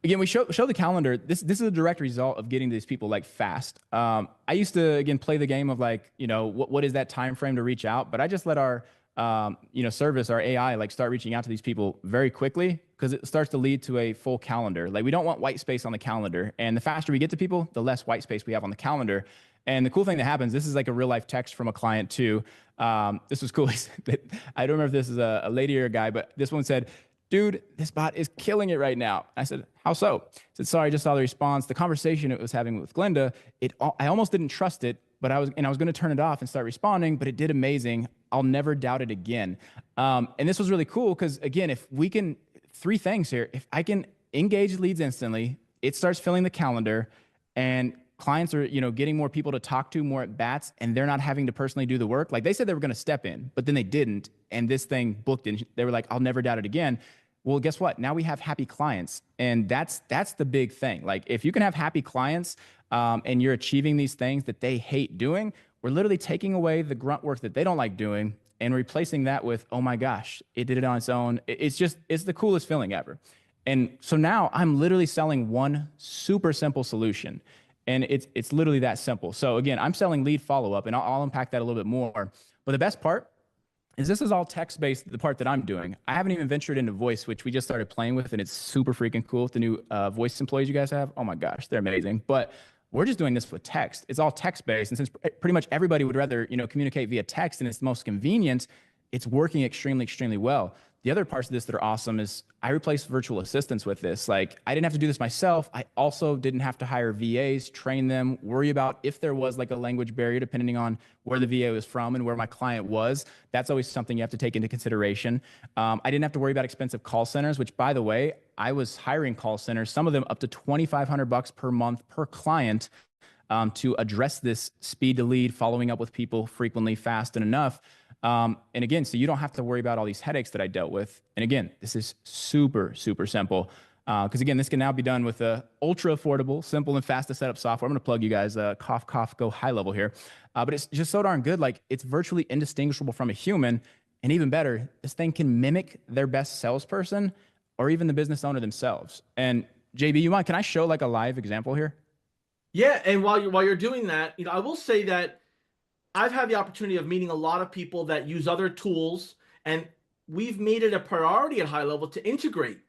S2: again, we show the calendar. This is a direct result of getting these people like fast. I used to again play the game of like, what is that time frame to reach out, but I just let our service, our AI, like start reaching out to these people very quickly because it starts to lead to a full calendar. Like we don't want white space on the calendar, and the faster we get to people, the less white space we have on the calendar. And the cool thing that happens, this is like a real life text from a client too. This was cool. I don't remember if this is a lady or a guy, but this one said, dude, this bot is killing it right now. I said, how so? I said, sorry, I just saw the response. The conversation it was having with Glenda, I almost didn't trust it, but I was going to turn it off and start responding, but it did amazing. I'll never doubt it again. And this was really cool because again, if we can, three things here. If I can engage leads instantly, it starts filling the calendar, and clients are getting more people to talk to, more at bats, and they're not having to personally do the work. Like they said they were going to step in, but then they didn't, and this thing booked and they were like, I'll never doubt it again. Well, guess what? Now we have happy clients, and that's the big thing. Like if you can have happy clients, and you're achieving these things that they hate doing, we're literally taking away the grunt work that they don't like doing and replacing that with, oh my gosh, it did it on its own. It's the coolest feeling ever. And so now I'm literally selling one super simple solution. And it's literally that simple. So again, I'm selling lead follow-up, and I'll unpack that a little bit more. But the best part is this is all text-based, the part that I'm doing. I haven't even ventured into voice, which we just started playing with, and it's super freaking cool with the new voice employees you guys have. Oh my gosh, they're amazing. But we're just doing this with text. It's all text-based. And since pretty much everybody would rather, communicate via text and it's the most convenient, it's working extremely, extremely well. The other parts of this that are awesome is I replaced virtual assistants with this. Like I didn't have to do this myself. I also didn't have to hire VAs, train them, worry about if there was like a language barrier, depending on where the VA was from and where my client was. That's always something you have to take into consideration. I didn't have to worry about expensive call centers, which by the way, I was hiring call centers, some of them up to $2,500 per month per client, to address this speed to lead, following up with people frequently, fast and enough. And again, so you don't have to worry about all these headaches that I dealt with. And again, this is super, super simple. Because again, this can now be done with a ultra affordable, simple, and fast to set up software. I'm going to plug you guys, cough, cough, go HighLevel here. But it's just so darn good. Like, it's virtually indistinguishable from a human. And even better, this thing can mimic their best salesperson or even the business owner themselves. And JB, you mind, can I show like a live example here?
S1: Yeah, and while you're doing that, I will say that I've had the opportunity of meeting a lot of people that use other tools, and we've made it a priority at HighLevel to integrate,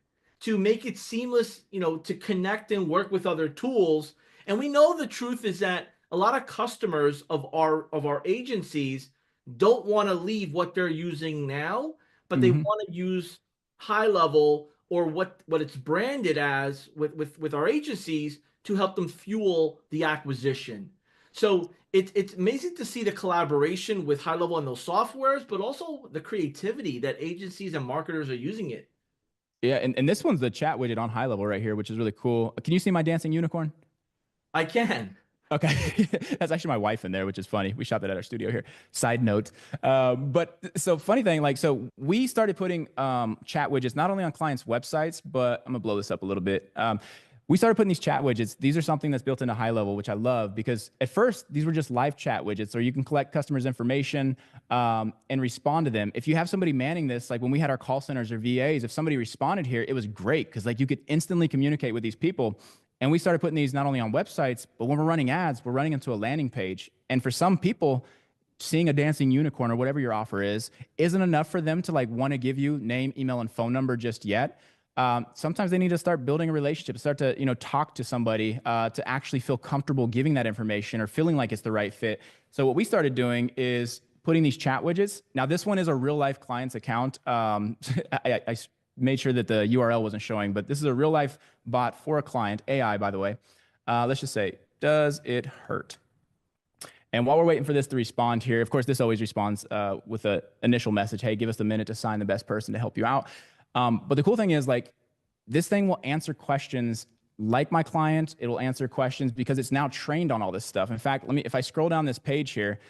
S1: to make it seamless, to connect and work with other tools. And we know the truth is that a lot of customers of our agencies don't want to leave what they're using now, but they
S2: Hmm.
S1: want to use HighLevel or what it's branded as with our agencies to help them fuel the acquisition. So it's amazing to see the collaboration with HighLevel and those softwares, but also the creativity that agencies and marketers are using it.
S2: Yeah, and this one's the chat widget on HighLevel right here, which is really cool. Can you see my dancing unicorn?
S1: I can.
S2: Okay, that's actually my wife in there, which is funny. We shot that at our studio here. Side note, but so funny thing, like, so we started putting chat widgets not only on clients' websites, but I'm gonna blow this up a little bit. We started putting these chat widgets. These are something that's built into HighLevel, which I love because at first these were just live chat widgets, or you can collect customers' information and respond to them. If you have somebody manning this, like when we had our call centers or VAs, if somebody responded here, it was great because like you could instantly communicate with these people. And we started putting these not only on websites, but when we're running ads, we're running them to a landing page. And for some people, seeing a dancing unicorn or whatever your offer is isn't enough for them to like want to give you name, email, and phone number just yet. Sometimes they need to start building a relationship, start to talk to somebody to actually feel comfortable giving that information or feeling like it's the right fit. So what we started doing is putting these chat widgets. Now this one is a real life client's account. I made sure that the URL wasn't showing, but this is a real life bot for a client, AI, by the way. Let's just say, does it hurt? And while we're waiting for this to respond here, of course, this always responds with an initial message. Hey, give us a minute to sign the best person to help you out. But the cool thing is, like, this thing will answer questions like my client. It'll answer questions because it's now trained on all this stuff. In fact, if I scroll down this page here,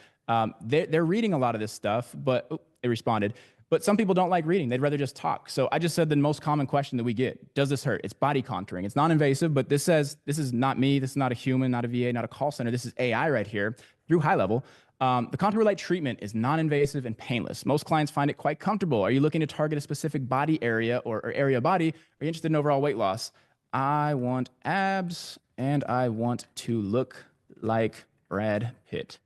S2: they're reading a lot of this stuff, but it responded. But some people don't like reading. They'd rather just talk. So I just said the most common question that we get, does this hurt? It's body contouring. It's non-invasive, but this says, this is not me. This is not a human, not a VA, not a call center. This is AI right here through HighLevel. The contour light treatment is non-invasive and painless. Most clients find it quite comfortable. Are you looking to target a specific body area or area of body? Are you interested in overall weight loss? I want abs and I want to look like Brad Pitt.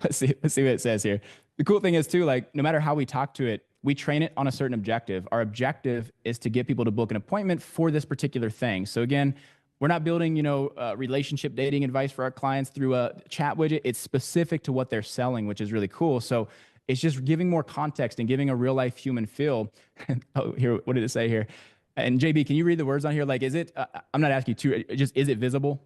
S2: Let's see what it says here. The cool thing is too, like, no matter how we talk to it, we train it on a certain objective. Our objective is to get people to book an appointment for this particular thing. So again, we're not building, relationship dating advice for our clients through a chat widget. It's specific to what they're selling, which is really cool. So it's just giving more context and giving a real life human feel. Oh, here, what did it say here? And JB, can you read the words on here? Like, is it, I'm not asking you to, just, is it visible?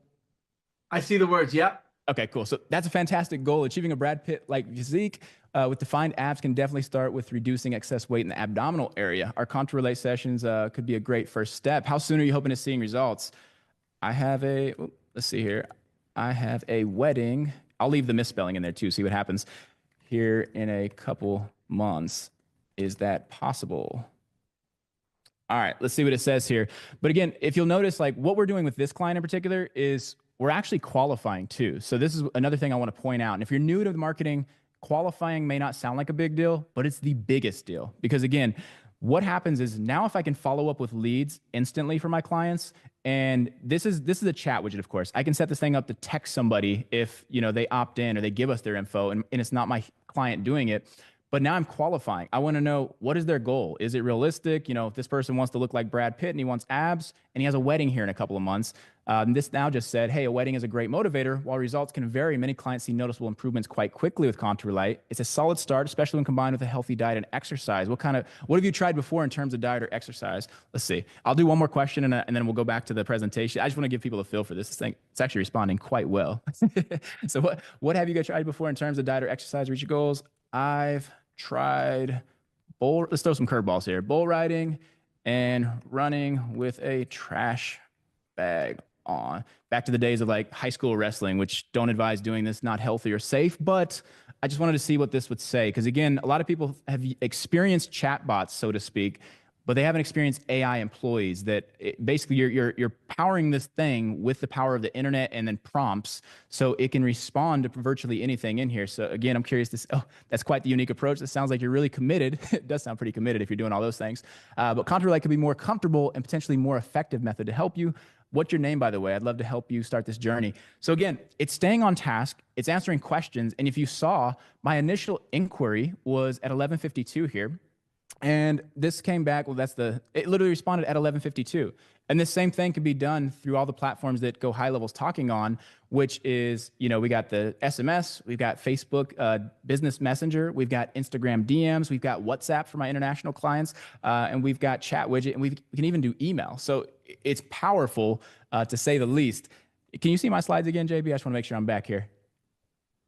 S1: I see the words. Yep.
S2: Okay, cool. So that's a fantastic goal. Achieving a Brad Pitt-like physique with defined abs can definitely start with reducing excess weight in the abdominal area. Our contour relay sessions could be a great first step. How soon are you hoping to seeing results? I have let's see here. I have a wedding. I'll leave the misspelling in there too, see what happens here in a couple months. Is that possible? All right, let's see what it says here. But again, if you'll notice, like, what we're doing with this client in particular is we're actually qualifying too. So this is another thing I want to point out. And if you're new to the marketing, qualifying may not sound like a big deal, but it's the biggest deal. Because again, what happens is now if I can follow up with leads instantly for my clients, and this is a chat widget, of course. I can set this thing up to text somebody if they opt in or they give us their info, and it's not my client doing it. But now I'm qualifying. I want to know, what is their goal? Is it realistic? If this person wants to look like Brad Pitt and he wants abs and he has a wedding here in a couple of months, this now just said, hey, a wedding is a great motivator. While results can vary, many clients see noticeable improvements quite quickly with Contour Light. It's a solid start, especially when combined with a healthy diet and exercise. What have you tried before in terms of diet or exercise? Let's see. I'll do one more question and then we'll go back to the presentation. I just want to give people a feel for this thing. It's actually responding quite well. So what have you guys tried before in terms of diet or exercise, reach your goals? I've tried let's throw some curveballs here. Bull riding and running with a trash bag on. Back to the days of like high school wrestling, which don't advise doing this, not healthy or safe, but I just wanted to see what this would say. Because again, a lot of people have experienced chatbots, so to speak, but they haven't experienced AI employees that basically you're powering this thing with the power of the internet and then prompts so it can respond to virtually anything in here. So again, I'm curious to, oh, that's quite the unique approach. That sounds like you're really committed. It does sound pretty committed if you're doing all those things. But ContourLight could be more comfortable and potentially more effective method to help you. What's your name, by the way? I'd love to help you start this journey. So again, it's staying on task. It's answering questions. And if you saw, my initial inquiry was at 11:52 here. And this came back, well, it literally responded at 11:52. And this same thing can be done through all the platforms that Go High Level's talking on, which is, we got the SMS, we've got Facebook Business Messenger, we've got Instagram DMs, we've got WhatsApp for my international clients, and we've got chat widget, and we can even do email. So it's powerful, to say the least. Can you see my slides again, JB? I just want to make sure I'm back here.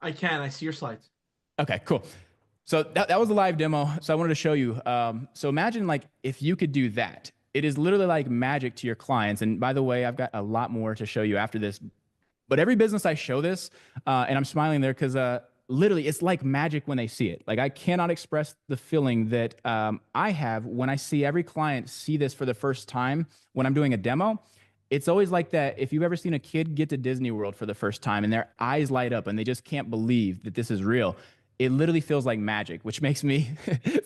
S1: I can. I see your slides.
S2: Okay, cool. So that was the live demo. So I wanted to show you. So imagine like if you could do that. It is literally like magic to your clients. And by the way, I've got a lot more to show you after this. But every business I show this, and I'm smiling there because literally it's like magic when they see it. Like I cannot express the feeling that I have when I see every client see this for the first time when I'm doing a demo. It's always like that. If you've ever seen a kid get to Disney World for the first time and their eyes light up and they just can't believe that this is real. It literally feels like magic, which makes me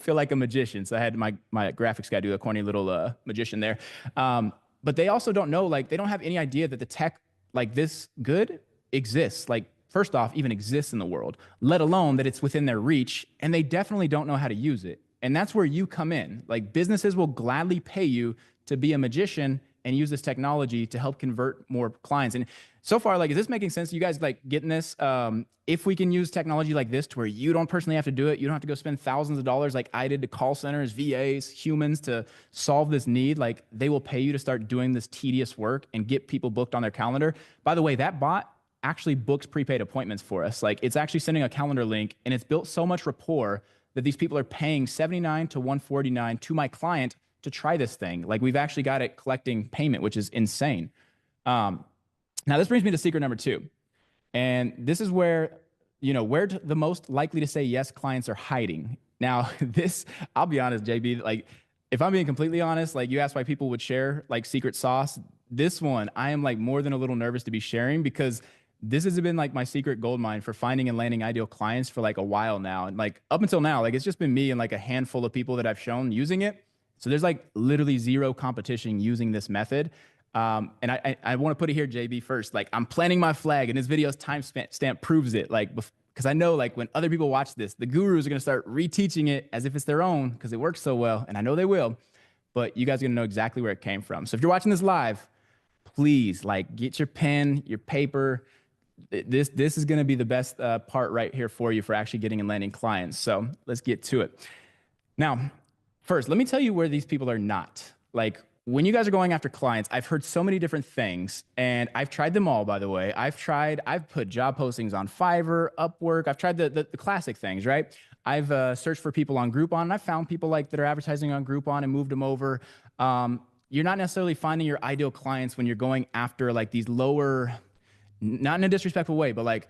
S2: feel like a magician. So I had my graphics guy do a corny little magician there. But they also don't know, like, they don't have any idea that the tech like this good exists. Like, first off, even exists in the world, let alone that it's within their reach. And they definitely don't know how to use it. And that's where you come in. Like, businesses will gladly pay you to be a magician and use this technology to help convert more clients. And so far, like, is this making sense? You guys like getting this? If we can use technology like this to where you don't personally have to do it, you don't have to go spend thousands of dollars like I did to call centers, VAs, humans to solve this need. Like, they will pay you to start doing this tedious work and get people booked on their calendar. By the way, that bot actually books prepaid appointments for us. Like, it's actually sending a calendar link, and it's built so much rapport that these people are paying $79 to $149 to my client to try this thing. Like, we've actually got it collecting payment, which is insane. Now, this brings me to secret number 2. And this is where, where the most likely to say yes clients are hiding. Now, this, I'll be honest, JB, like, if I'm being completely honest, like, you asked why people would share like secret sauce. This one, I am like more than a little nervous to be sharing because this has been like my secret gold mine for finding and landing ideal clients for like a while now. And like up until now, like, it's just been me and like a handful of people that I've shown using it. So there's like literally zero competition using this method. And I want to put it here, JB, first. Like, I'm planting my flag, and this video's timestamp proves it. Like, because I know, like, when other people watch this, the gurus are going to start reteaching it as if it's their own because it works so well, and I know they will. But you guys are going to know exactly where it came from. So if you're watching this live, please, like, get your pen, your paper. This is going to be the best part right here for you for actually getting and landing clients. So let's get to it. Now, first, let me tell you where these people are not. Like, when you guys are going after clients, I've heard so many different things, and I've tried them all, by the way. I've put job postings on Fiverr, Upwork. I've tried the classic things, right? I've searched for people on Groupon, and I've found people like that are advertising on Groupon and moved them over. You're not necessarily finding your ideal clients when you're going after like these lower, not in a disrespectful way, but like,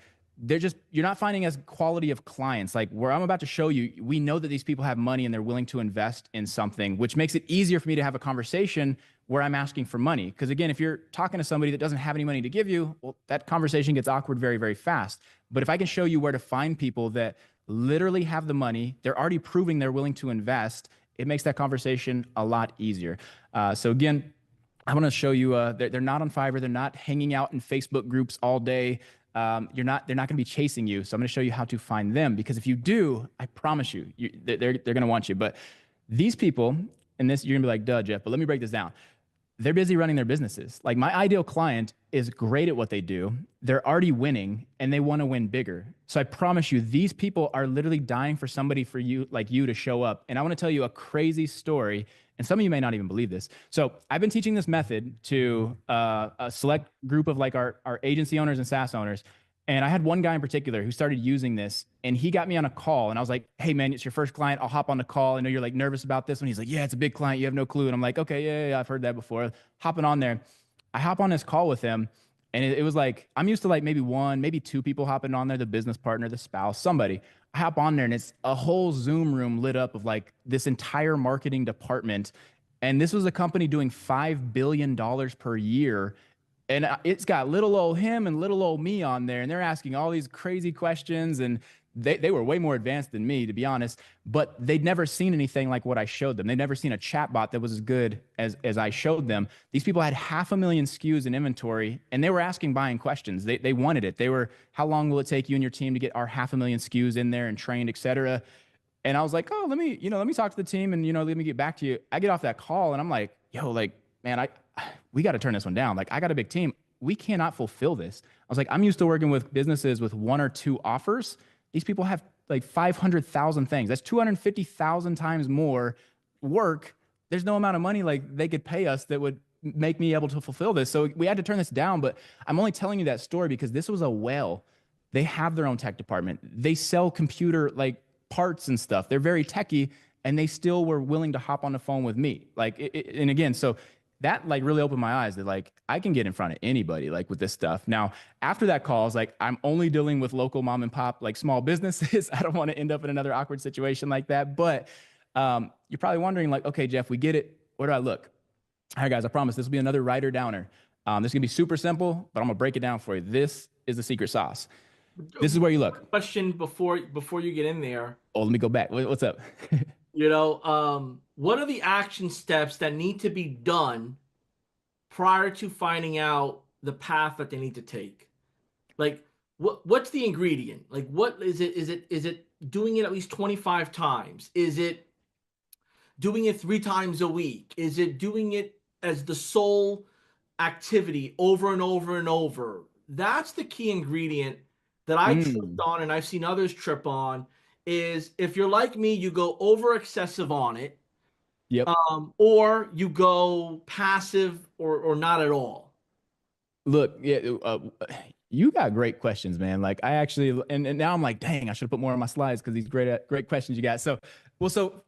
S2: you're not finding as quality of clients. Like where I'm about to show you, we know that these people have money and they're willing to invest in something, which makes it easier for me to have a conversation where I'm asking for money. Because again, if you're talking to somebody that doesn't have any money to give you, well, that conversation gets awkward very, very fast. But if I can show you where to find people that literally have the money, they're already proving they're willing to invest, it makes that conversation a lot easier. So again, I want to show you, they're not on Fiverr. They're not hanging out in Facebook groups all day. They're not going to be chasing you. So I'm going to show you how to find them, because if you do, I promise you, they're going to want you. But these people, and this, you're gonna be like, duh, Jeff, but let me break this down. They're busy running their businesses. Like my ideal client is great at what they do. They're already winning and they want to win bigger. So I promise you, these people are literally dying for somebody for you, like you, to show up. And I want to tell you a crazy story. And some of you may not even believe this. So I've been teaching this method to a select group of like our agency owners and SaaS owners. And I had one guy in particular who started using this and he got me on a call and I was like, hey man, it's your first client. I'll hop on the call. I know you're like nervous about this one. He's like, yeah, it's a big client. You have no clue. And I'm like, okay, yeah, I've heard that before. Hopping on there. I hop on this call with him and it was like, I'm used to like maybe one, maybe two people hopping on there, the business partner, the spouse, somebody. I hop on there and it's a whole Zoom room lit up of like this entire marketing department. And this was a company doing $5 billion per year and it's got little old him and little old me on there and they're asking all these crazy questions and they were way more advanced than me, to be honest, but they'd never seen anything like what I showed them. They'd never seen a chatbot that was as good as I showed them. These people had 500,000 SKUs in inventory and they were asking buying questions. They wanted it. They were, how long will it take you and your team to get our 500,000 SKUs in there and trained, et cetera? And I was like, oh, let me talk to the team and, let me get back to you. I get off that call and I'm like, yo, like, man, we got to turn this one down. Like, I got a big team. We cannot fulfill this. I was like, I'm used to working with businesses with one or two offers. These people have like 500,000 things. That's 250,000 times more work. There's no amount of money like they could pay us that would make me able to fulfill this. So we had to turn this down. But I'm only telling you that story because this was a whale. They have their own tech department. They sell computer like parts and stuff. They're very techy and they still were willing to hop on the phone with me. Like, and again, so that like really opened my eyes that like I can get in front of anybody like with this stuff. Now, after that call, I was like, I'm only dealing with local mom and pop, like small businesses. I don't want to end up in another awkward situation like that. But you're probably wondering like, okay, Jeff, we get it. Where do I look? All right, guys, I promise this will be another writer downer. This is gonna be super simple, but I'm gonna break it down for you. This is the secret sauce. This is where you look.
S1: Question before you get in there.
S2: Oh, let me go back. What's up?
S1: What are the action steps that need to be done prior to finding out the path that they need to take? Like, what's the ingredient? Like, what is it? Is it doing it at least 25 times? Is it doing it 3 times a week? Is it doing it as the sole activity over and over and over? That's the key ingredient that I tripped on and I've seen others trip on. Is if you're like me, you go over excessive on it,
S2: Yep.
S1: or you go passive or not at all.
S2: Look, yeah, you got great questions, man. Like I actually, and now I'm like, dang, I should have put more on my slides because these great questions you got. So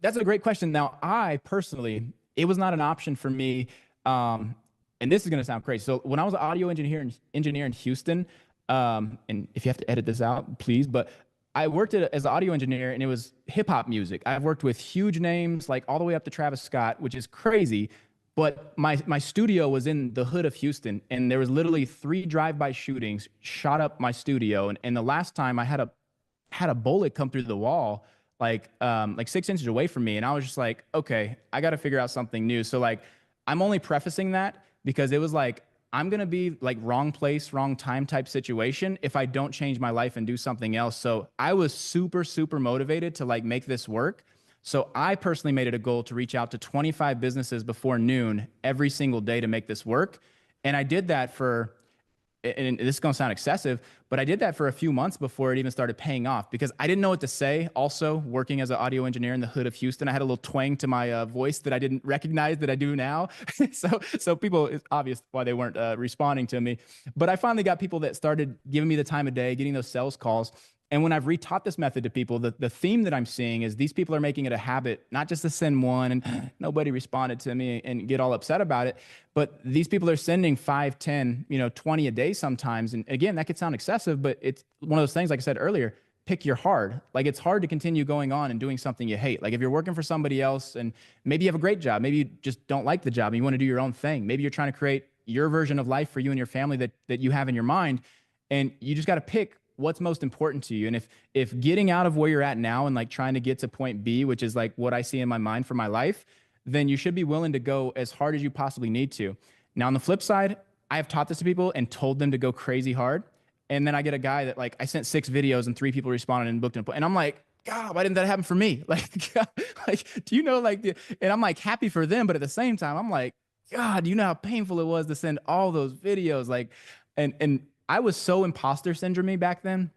S2: that's a great question. Now, I personally, it was not an option for me. And this is going to sound crazy. So when I was an audio engineer in Houston, and if you have to edit this out, please, but I worked as an audio engineer and it was hip hop music. I've worked with huge names like all the way up to Travis Scott, which is crazy. But my studio was in the hood of Houston and there was literally 3 drive-by shootings shot up my studio. And the last time I had a bullet come through the wall, like 6 inches away from me. And I was just like, okay, I got to figure out something new. So like, I'm only prefacing that because it was like, I'm going to be like wrong place, wrong time type situation if I don't change my life and do something else. So I was super, super motivated to like make this work. So I personally made it a goal to reach out to 25 businesses before noon every single day to make this work. And I did that for, and this is going to sound excessive, but I did that for a few months before it even started paying off because I didn't know what to say. Also, working as an audio engineer in the hood of Houston, I had a little twang to my voice that I didn't recognize that I do now. so people, it's obvious why they weren't responding to me. But I finally got people that started giving me the time of day, getting those sales calls. And when I've retaught this method to people, the theme that I'm seeing is these people are making it a habit, not just to send one and nobody responded to me and get all upset about it. But these people are sending 5, 10, 20 a day sometimes. And again, that could sound excessive, but it's one of those things, like I said earlier, pick your hard. Like it's hard to continue going on and doing something you hate. Like if you're working for somebody else and maybe you have a great job, maybe you just don't like the job and you want to do your own thing. Maybe you're trying to create your version of life for you and your family that you have in your mind. And you just got to pick what's most important to you. And if getting out of where you're at now and like trying to get to point B, which is like what I see in my mind for my life, then you should be willing to go as hard as you possibly need to. Now, on the flip side, I have taught this to people and told them to go crazy hard. And then I get a guy that like, I sent 6 videos and 3 people responded and booked an appointment. And I'm like, God, why didn't that happen for me? Like, do you know, and I'm like happy for them. But at the same time, I'm like, God, do you know how painful it was to send all those videos? Like, and I was so imposter syndrome back then.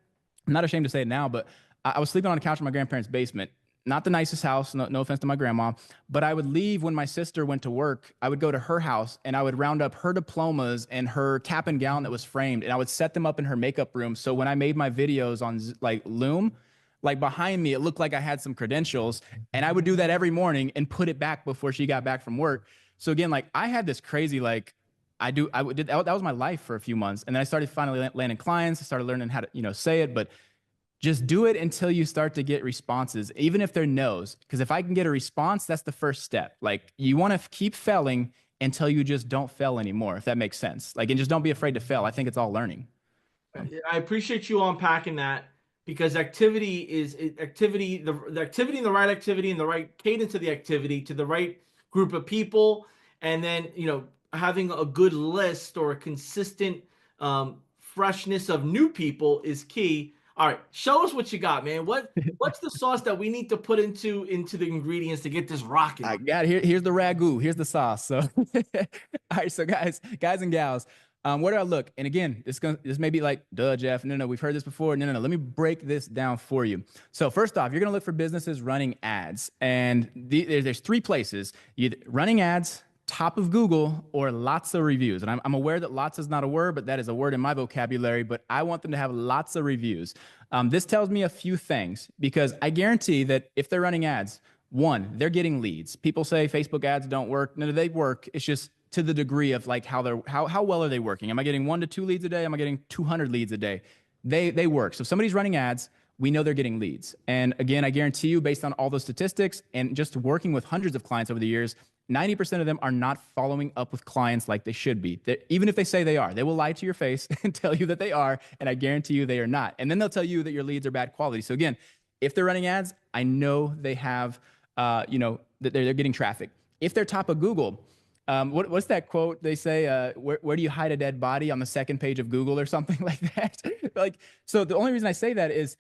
S2: I'm not ashamed to say it now, but I was sleeping on a couch in my grandparents' basement. not the nicest house, no offense to my grandma, but I would leave when my sister went to work. I would go to her house and I would round up her diplomas and her cap and gown that was framed, and I would set them up in her makeup room. So when I made my videos on like Loom, like behind me, it looked like I had some credentials, and I would do that every morning and put it back before she got back from work. So again, like I had this crazy, like that was my life for a few months. And then I started finally landing clients. I started learning how to, say it, but just do it until you start to get responses, even if they're no's. Because if I can get a response, that's the first step. Like you want to keep failing until you just don't fail anymore, if that makes sense. Like, and just don't be afraid to fail. I think it's all learning.
S1: I appreciate you unpacking that, because activity is activity, the activity and the right activity and the right cadence of the activity to the right group of people. And then, having a good list or a consistent freshness of new people is key. All right, show us what you got, man. What's the sauce that we need to put into the ingredients to get this rocking?
S2: I got it. Here's the ragu. Here's the sauce. So, all right. So, guys and gals, where do I look? And again, this may be like, duh, Jeff. No, we've heard this before. No. Let me break this down for you. So, first off, you're gonna look for businesses running ads, and there's three places: either running ads, top of Google, or lots of reviews. And I'm aware that lots is not a word, but that is a word in my vocabulary. But I want them to have lots of reviews. This tells me a few things, because I guarantee that if they're running ads, one, they're getting leads. People say Facebook ads don't work. No, they work. It's just to the degree of like how well are they working? Am I getting 1 to 2 leads a day? Am I getting 200 leads a day? They work. So if somebody's running ads, we know they're getting leads. And again, I guarantee you, based on all those statistics and just working with hundreds of clients over the years, 90% of them are not following up with clients like they should be. Even if they say they are, they will lie to your face and tell you that they are. And I guarantee you they are not. And then they'll tell you that your leads are bad quality. So again, if they're running ads, I know they have, that they're getting traffic. If they're top of Google, what's that quote they say? Where do you hide a dead body? On the second page of Google or something like that? Like, so the only reason I say that is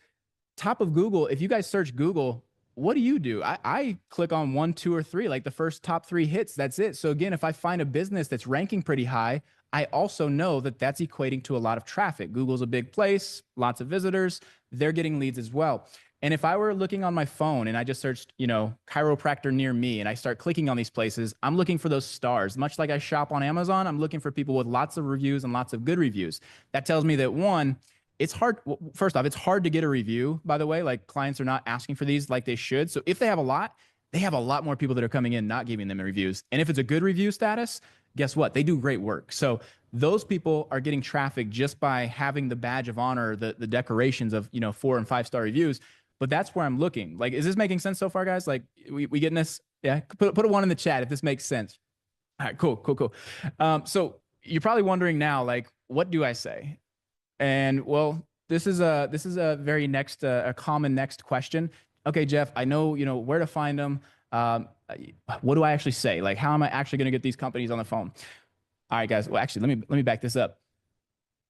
S2: top of Google. If you guys search Google, what do? I click on 1, 2, or 3, like the first top 3 hits. That's it. So again, if I find a business that's ranking pretty high, I also know that that's equating to a lot of traffic. Google's a big place, lots of visitors. They're getting leads as well. And if I were looking on my phone and I just searched, chiropractor near me, and I start clicking on these places, I'm looking for those stars. Much like I shop on Amazon, I'm looking for people with lots of reviews and lots of good reviews. That tells me that, one, it's hard. First off, it's hard to get a review, by the way. Like, clients are not asking for these like they should. So if they have a lot, they have a lot more people that are coming in not giving them reviews. And if it's a good review status, guess what? They do great work. So those people are getting traffic just by having the badge of honor, the decorations of 4 and 5 star reviews. But that's where I'm looking. Like, is this making sense so far, guys? Like, we getting this? Yeah, put a 1 in the chat if this makes sense. All right, cool. So you're probably wondering now, like, what do I say? And well, this is a very next a common next question. Okay, Jeff, I know where to find them. What do I actually say? Like, how am I actually going to get these companies on the phone? All right, guys. Well, actually, let me back this up.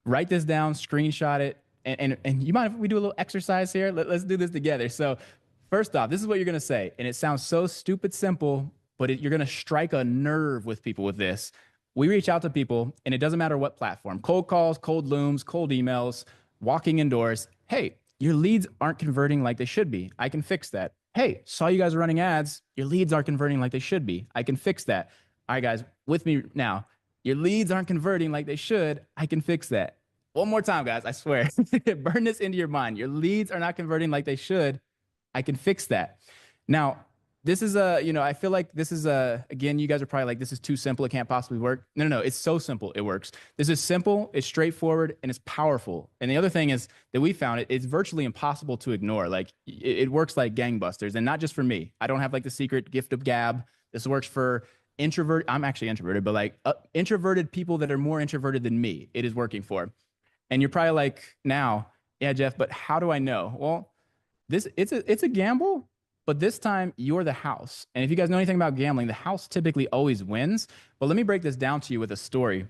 S2: Write this down, screenshot it, and you mind if we do a little exercise here? Let's do this together. So, first off, this is what you're going to say, and it sounds so stupid simple, but you're going to strike a nerve with people with this. We reach out to people, and it doesn't matter what platform: cold calls, cold looms, cold emails, walking indoors. Hey, your leads aren't converting like they should be. I can fix that. Hey, saw you guys running ads. Your leads aren't converting like they should be. I can fix that. All right, guys, with me now. Your leads aren't converting like they should. I can fix that. One more time, guys, I swear. Burn this into your mind. Your leads are not converting like they should. I can fix that. Now, this is I feel like this is again, you guys are probably like, this is too simple. It can't possibly work. No. It's so simple. It works. This is simple. It's straightforward, and it's powerful. And the other thing is that we found it's virtually impossible to ignore. Like, it works like gangbusters, and not just for me. I don't have like the secret gift of gab. This works for introvert. I'm actually introverted, but like introverted people that are more introverted than me, it is working for. And you're probably like, now, yeah, Jeff, but how do I know? Well, it's a gamble. But this time, you're the house. And if you guys know anything about gambling, the house typically always wins. But let me break this down to you with a story.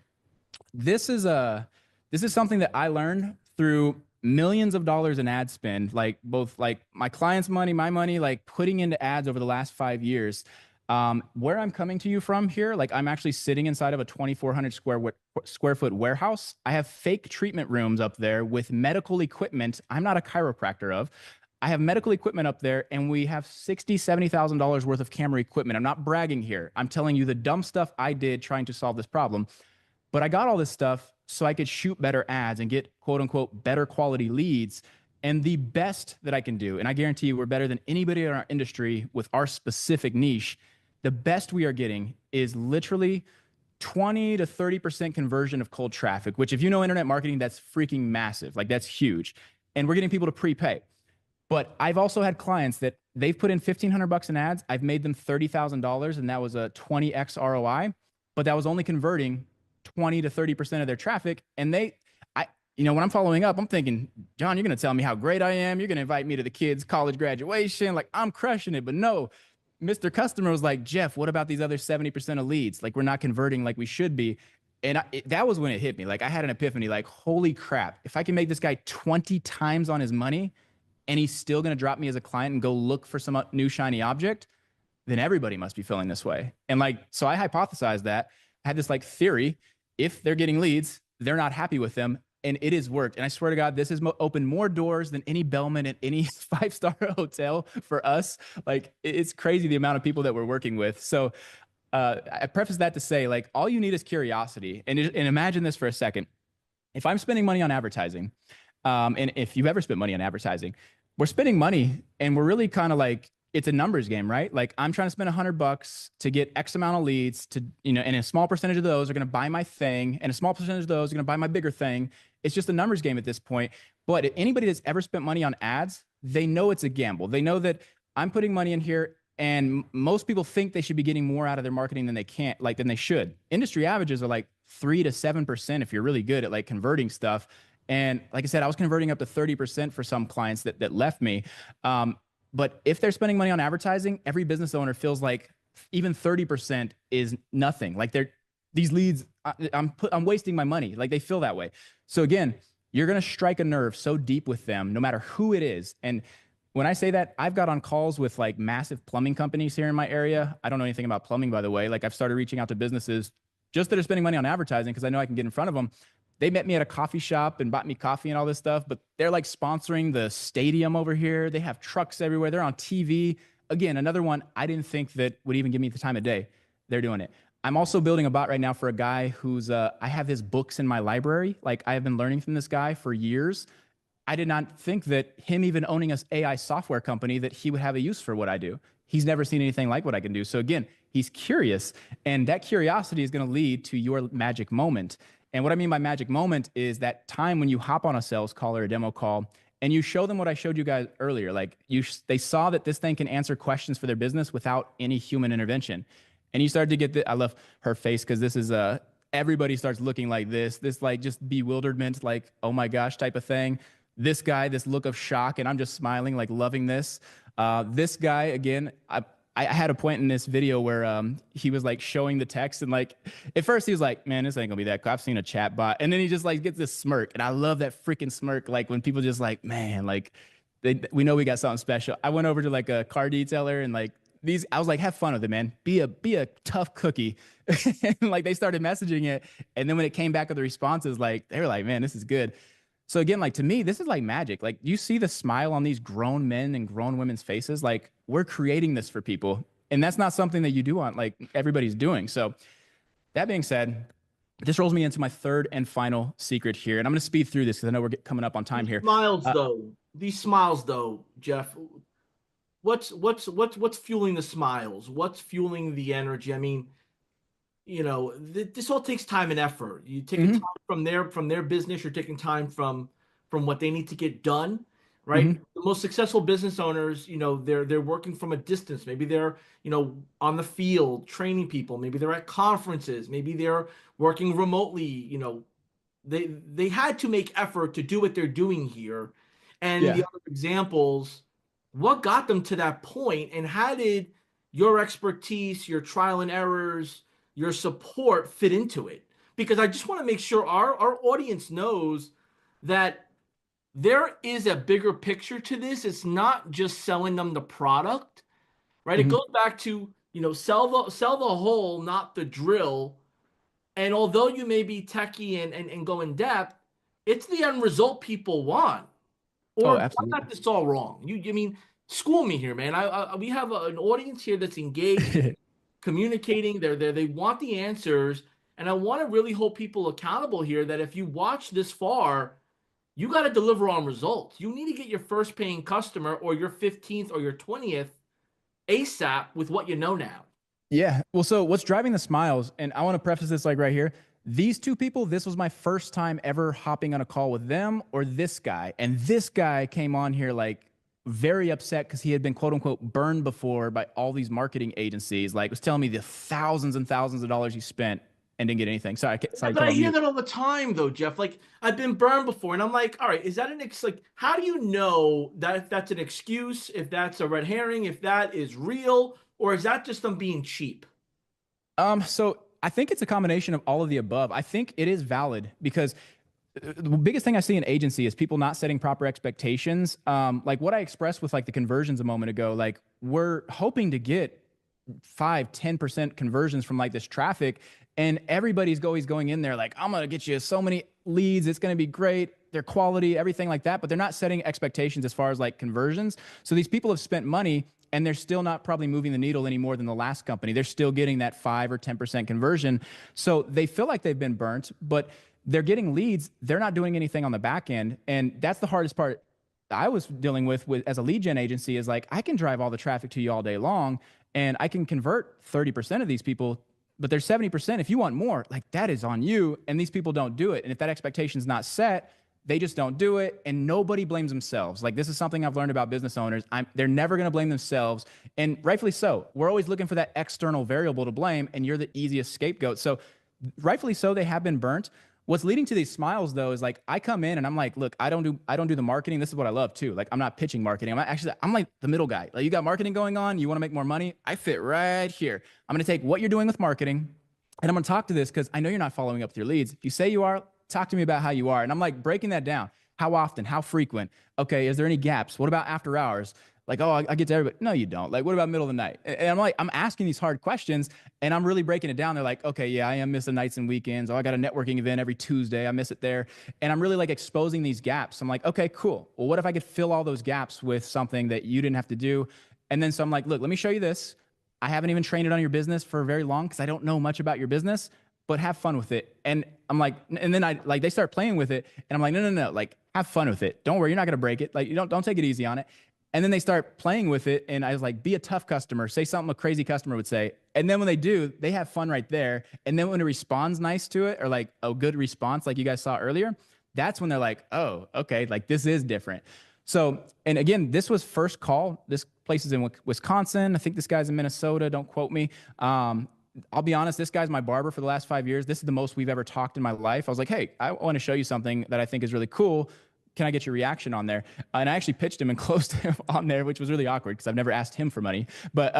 S2: This is something that I learned through millions of dollars in ad spend, like both like my clients' money, my money, like putting into ads over the last 5 years. Where I'm coming to you from here, like, I'm actually sitting inside of a 2,400 square foot warehouse. I have fake treatment rooms up there with medical equipment I'm not a chiropractor of. I have medical equipment up there, and we have $70,000 worth of camera equipment. I'm not bragging here. I'm telling you the dumb stuff I did trying to solve this problem. But I got all this stuff so I could shoot better ads and get quote unquote better quality leads. And the best that I can do, and I guarantee you we're better than anybody in our industry with our specific niche, the best we are getting is literally 20 to 30% conversion of cold traffic, which if you know internet marketing, that's freaking massive. Like that's huge. And we're getting people to prepay. But I've also had clients that they've put in $1,500 in ads. I've made them $30,000, and that was a 20x ROI. But that was only converting 20 to 30% of their traffic. And when I'm following up, I'm thinking, John, you're going to tell me how great I am. You're going to invite me to the kids' college graduation. Like I'm crushing it. But no, Mr. Customer was like, Jeff, what about these other 70% of leads? Like we're not converting like we should be. And that was when it hit me. Like I had an epiphany, like, holy crap, if I can make this guy 20 times on his money and he's still going to drop me as a client and go look for some new shiny object, then everybody must be feeling this way. And like, so I hypothesized that. I had this like theory, if they're getting leads, they're not happy with them. And it has worked. And I swear to God, this has opened more doors than any bellman at any 5-star hotel for us. Like it's crazy the amount of people that we're working with. So I preface that to say, like, all you need is curiosity. And imagine this for a second. If I'm spending money on advertising, and if you've ever spent money on advertising, we're spending money and we're really kind of like, it's a numbers game, right? Like I'm trying to spend $100 to get X amount of leads to, and a small percentage of those are going to buy my thing. And a small percentage of those are going to buy my bigger thing. It's just a numbers game at this point. But anybody that's ever spent money on ads, they know it's a gamble. They know that I'm putting money in here, and most people think they should be getting more out of their marketing than they should. Industry averages are like 3 to 7% if you're really good at like converting stuff. And like I said, I was converting up to 30% for some clients that left me. But if they're spending money on advertising, every business owner feels like even 30% is nothing. Like these leads, I'm wasting my money. Like they feel that way. So again, you're going to strike a nerve so deep with them, no matter who it is. And when I say that, I've got on calls with like massive plumbing companies here in my area. I don't know anything about plumbing, by the way. Like I've started reaching out to businesses just that are spending money on advertising because I know I can get in front of them. They met me at a coffee shop and bought me coffee and all this stuff, but they're like sponsoring the stadium over here. They have trucks everywhere. They're on TV. Again, another one I didn't think that would even give me the time of day. They're doing it. I'm also building a bot right now for a guy who's, I have his books in my library. Like I have been learning from this guy for years. I did not think that him even owning an AI software company, that he would have a use for what I do. He's never seen anything like what I can do. So again, he's curious, and that curiosity is going to lead to your magic moment. And what I mean by magic moment is that time when you hop on a sales call or a demo call and you show them what I showed you guys earlier. Like they saw that this thing can answer questions for their business without any human intervention. And you start to get I love her face, because this is everybody starts looking like this like just bewilderment, like, oh my gosh type of thing. This guy, this look of shock, and I'm just smiling, like loving this. This guy, again, I had a point in this video where he was like showing the text, and like at first he was like, man, this ain't gonna be that cool. I've seen a chat bot. And then he just like gets this smirk. And I love that freaking smirk. Like when people just like, man, like we know we got something special. I went over to like a car detailer, and like I was like, have fun with it, man. Be a tough cookie. And like they started messaging it. And then when it came back with the responses, like they were like, man, this is good. So again, like to me, this is like magic. Like you see the smile on these grown men and grown women's faces. Like we're creating this for people. And that's not something that you do on like everybody's doing. So that being said, this rolls me into my third and final secret here. And I'm going to speed through this because I know we're coming up on time here.
S1: These smiles though, Jeff, what's fueling the smiles? What's fueling the energy? I mean, this all takes time and effort. You take time from their business. You're taking time from what they need to get done, right? The most successful business owners, they're working from a distance. Maybe they're, on the field training people. Maybe they're at conferences. Maybe they're working remotely. They had to make effort to do what they're doing here. And the other examples, what got them to that point, and how did your expertise, your trial and errors, your support fit into it? Because I just want to make sure our audience knows that there is a bigger picture to this. It's not just selling them the product, right? It goes back to, sell the hole, not the drill. And although you may be techie and go in depth, it's the end result people want.
S2: Oh,
S1: Or I
S2: absolutely.
S1: got this all wrong. You mean, school me here, man. We have an audience here that's engaged, communicating. They want the answers, and I want to really hold people accountable here. That if you watch this far, you got to deliver on results. You need to get your first paying customer or your 15th or your 20th ASAP with what you know now.
S2: Yeah. Well, so what's driving the smiles, and I want to preface this like right here. These two people, this was my first time ever hopping on a call with them or this guy. And this guy came on here like very upset because he had been quote unquote burned before by all these marketing agencies. Like was telling me the thousands and thousands of dollars he spent and didn't get anything. Sorry, sorry,
S1: But
S2: came
S1: I
S2: on
S1: hear
S2: mute.
S1: that all the time, though, Jeff. Like I've been burned before, and I'm like, all right, is that an like? How do you know that if that's an excuse, if that's a red herring, if that is real, or is that just them being cheap?
S2: So I think it's a combination of all of the above. I think it is valid because the biggest thing I see in agency is people not setting proper expectations. Like what I expressed with like the conversions a moment ago, like we're hoping to get 5, 10% conversions from like this traffic. And everybody's always going in there like, I'm going to get you so many leads. It's going to be great. Their quality, everything like that. But they're not setting expectations as far as like conversions. So these people have spent money and they're still not probably moving the needle any more than the last company. They're still getting that 5 or 10% conversion. So they feel like they've been burnt, but they're getting leads. They're not doing anything on the back end. And that's the hardest part I was dealing with as a lead gen agency is like, I can drive all the traffic to you all day long and I can convert 30% of these people, but there's 70%. If you want more, like that is on you. And these people don't do it. And if that expectation is not set, they just don't do it. And nobody blames themselves. Like this is something I've learned about business owners. They're never going to blame themselves. And rightfully so. We're always looking for that external variable to blame. And you're the easiest scapegoat. So rightfully so, they have been burnt. What's leading to these smiles though is like I come in and I'm like, look, I don't do the marketing. This is what I love too. Like I'm not pitching marketing. I'm like the middle guy. Like you got marketing going on, you want to make more money. I fit right here. I'm going to take what you're doing with marketing and I'm going to talk to this because I know you're not following up with your leads. If you say you are, talk to me about how you are. And I'm like breaking that down. How often? How frequent? Okay, is there any gaps? What about after hours? Like, oh, I get to everybody. No, you don't. Like, what about middle of the night? And I'm like, I'm asking these hard questions and I'm really breaking it down. They're like, okay, yeah, I am missing nights and weekends. Oh, I got a networking event every Tuesday. I miss it there. And I'm really like exposing these gaps. I'm like, okay, cool. Well, what if I could fill all those gaps with something that you didn't have to do? And then so I'm like, look, let me show you this. I haven't even trained it on your business for very long because I don't know much about your business, but have fun with it. And I'm like, and then I like they start playing with it, and I'm like, no, no, no, like have fun with it. Don't worry, you're not gonna break it. Like you don't take it easy on it. And then they start playing with it, and I was like, be a tough customer. Say something a crazy customer would say. And then when they do, they have fun right there. And then when it responds nice to it, or like a good response, like you guys saw earlier, that's when they're like, oh, okay, like this is different. So, and again, this was first call. This place is in Wisconsin. I think this guy's in Minnesota. Don't quote me. I'll be honest, this guy's my barber for the last 5 years. This is the most we've ever talked in my life. I was like, hey, I want to show you something that I think is really cool. Can I get your reaction on there? And I actually pitched him and closed him on there, which was really awkward because I've never asked him for money. But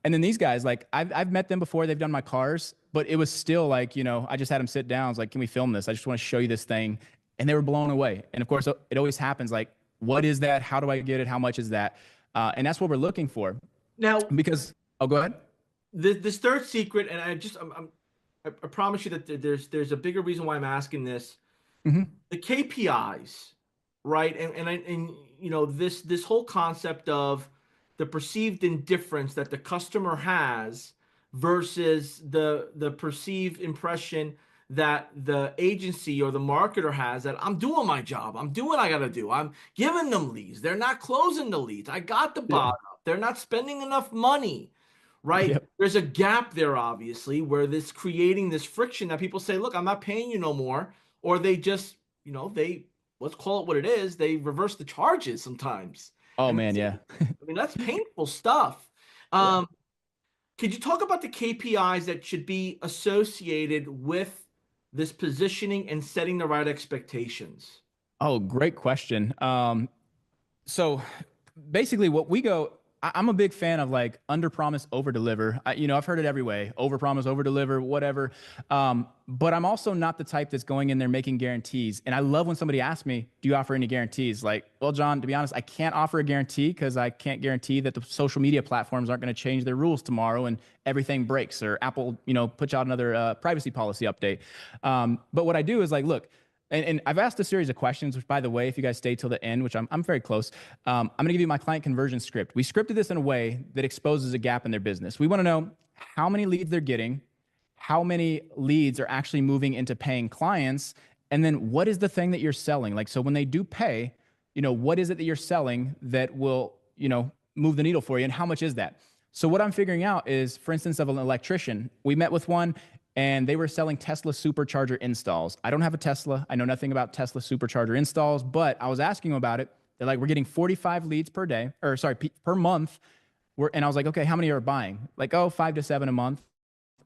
S2: and then these guys, like I've met them before. They've done my cars, but it was still like, I just had them sit down. I was like, can we film this? I just want to show you this thing. And they were blown away. And of course, it always happens. Like, what is that? How do I get it? How much is that? And that's what we're looking for.
S1: Now,
S2: Because, oh, go ahead.
S1: this third secret, and I promise you that there's a bigger reason why I'm asking this.
S2: Mm-hmm.
S1: The KPIs, right? And this whole concept of the perceived indifference that the customer has versus the perceived impression that the agency or the marketer has that I'm doing my job. I'm doing what I gotta do. I'm giving them leads. They're not closing the leads. I got the
S2: Yeah.
S1: bot up. They're not spending enough money, right?
S2: Yep.
S1: There's a gap there, obviously, where this creating this friction that people say, look, I'm not paying you no more. Or they just, they let's call it what it is. They reverse the charges sometimes.
S2: Oh
S1: And
S2: man,
S1: that's,
S2: yeah.
S1: I mean, that's painful stuff.
S2: Yeah.
S1: Um, could you talk about the KPIs that should be associated with this positioning and setting the right expectations?
S2: Oh, great question. So basically what we go, I'm a big fan of like under promise, over deliver. I've heard it every way, over promise, over deliver, whatever. But I'm also not the type that's going in there making guarantees. And I love when somebody asks me, do you offer any guarantees? Like, well, John, to be honest, I can't offer a guarantee because I can't guarantee that the social media platforms aren't going to change their rules tomorrow and everything breaks or Apple, puts out another privacy policy update. But what I do is like, look, And I've asked a series of questions, which by the way, if you guys stay till the end, which I'm very close, I'm going to give you my client conversion script. We scripted this in a way that exposes a gap in their business. We want to know how many leads they're getting, how many leads are actually moving into paying clients, and then what is the thing that you're selling? Like, so when they do pay, what is it that you're selling that will, move the needle for you, and how much is that? So what I'm figuring out is, for instance, of an electrician, we met with one and they were selling Tesla supercharger installs. I don't have a Tesla. I know nothing about Tesla supercharger installs, but I was asking them about it. They're like, we're getting 45 leads per day, or sorry, per month. And I was like, okay, how many are buying? Like, oh, 5 to 7 a month.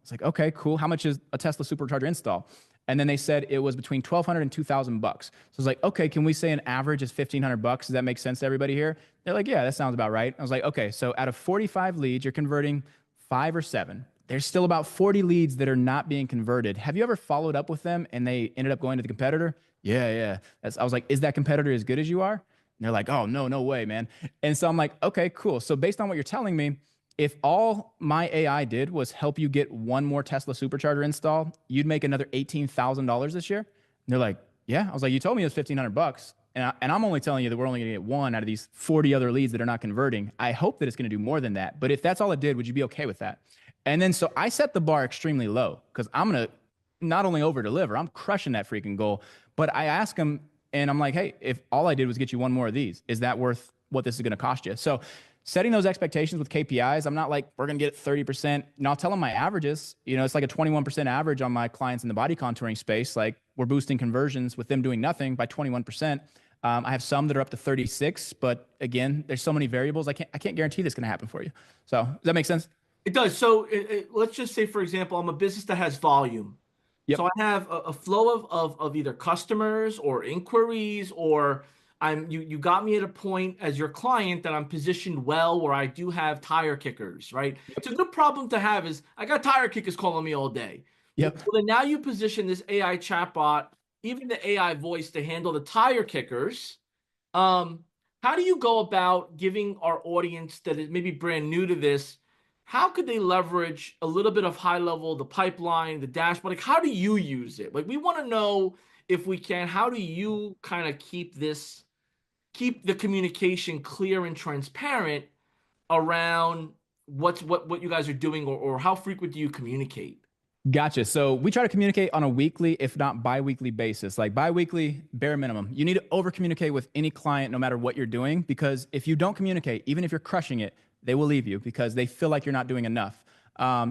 S2: It's like, okay, cool. How much is a Tesla supercharger install? And then they said it was between 1,200 and 2,000 bucks. So I was like, okay, can we say an average is 1,500 bucks? Does that make sense to everybody here? They're like, yeah, that sounds about right. I was like, okay, so out of 45 leads, you're converting 5 or 7. There's still about 40 leads that are not being converted. Have you ever followed up with them and they ended up going to the competitor? Yeah, yeah. I was like, is that competitor as good as you are? And they're like, oh, no, no way, man. And so I'm like, okay, cool. So based on what you're telling me, if all my AI did was help you get one more Tesla supercharger install, you'd make another $18,000 this year. And they're like, yeah. I was like, you told me it was 1,500 bucks. And I'm only telling you that we're only going to get one out of these 40 other leads that are not converting. I hope that it's going to do more than that. But if that's all it did, would you be okay with that? And then so I set the bar extremely low because I'm going to not only over deliver, I'm crushing that freaking goal. But I ask them and I'm like, hey, if all I did was get you one more of these, is that worth what this is going to cost you? So setting those expectations with KPIs, I'm not like, we're going to get 30%. And I'll tell them my averages. It's like a 21% average on my clients in the body contouring space. Like we're boosting conversions with them doing nothing by 21%. I have some that are up to 36, but again, there's so many variables. I can't guarantee this is going to happen for you. So does that make sense?
S1: It does. So let's just say, for example, I'm a business that has volume.
S2: Yep.
S1: So I have a flow of either customers or inquiries, or you got me at a point as your client that I'm positioned well where I do have tire kickers, right?
S2: Yep.
S1: It's a good problem to have is I got tire kickers calling me all day. Well,
S2: Yep.
S1: then now you position this AI chatbot, even the AI voice to handle the tire kickers. Um, how do you go about giving our audience that is maybe brand new to this, how could they leverage a little bit of HighLevel, the pipeline, the dashboard? Like, how do you use it? Like, we want to know if we can, how do you kind of keep the communication clear and transparent around what you guys are doing, or how frequent do you communicate?
S2: Gotcha. So we try to communicate on a weekly, if not bi-weekly basis. Like bi-weekly, bare minimum. You need to over communicate with any client, no matter what you're doing, because if you don't communicate, even if you're crushing it, they will leave you because they feel like you're not doing enough.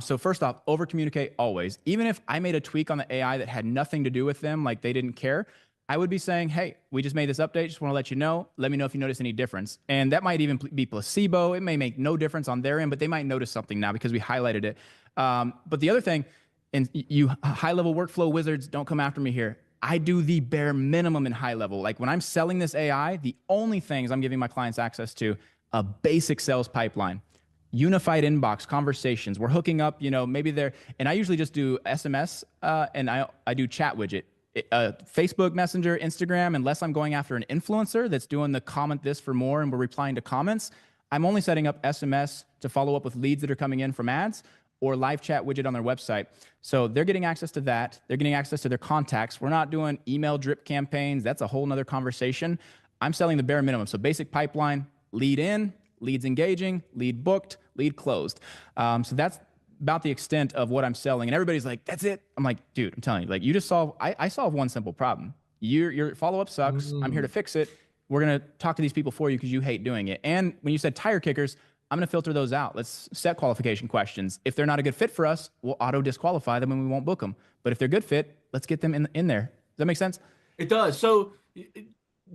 S2: So first off, over communicate always. Even if I made a tweak on the AI that had nothing to do with them, like they didn't care, I would be saying, hey, we just made this update. Just want to let you know. Let me know if you notice any difference. And that might even be placebo. It may make no difference on their end, but they might notice something now because we highlighted it. But the other thing, and you high-level workflow wizards, don't come after me here. I do the bare minimum in HighLevel. Like when I'm selling this AI, the only things I'm giving my clients access to, a basic sales pipeline, unified inbox conversations. We're hooking up, maybe they're, and I usually just do SMS and I do chat widget. Facebook Messenger, Instagram, unless I'm going after an influencer that's doing the comment this for more and we're replying to comments, I'm only setting up SMS to follow up with leads that are coming in from ads or live chat widget on their website. So they're getting access to that. They're getting access to their contacts. We're not doing email drip campaigns. That's a whole nother conversation. I'm selling the bare minimum. So basic pipeline, lead in, leads engaging, lead booked, lead closed. So that's about the extent of what I'm selling. And everybody's like, that's it. I'm like, dude, I'm telling you, like you just I solve one simple problem. Your follow-up sucks. I'm here to fix it. We're going to talk to these people for you because you hate doing it. And when you said tire kickers, I'm going to filter those out. Let's set qualification questions. If they're not a good fit for us, we'll auto disqualify them and we won't book them. But if they're good fit, let's get them in there. Does that make sense?
S1: It does. So,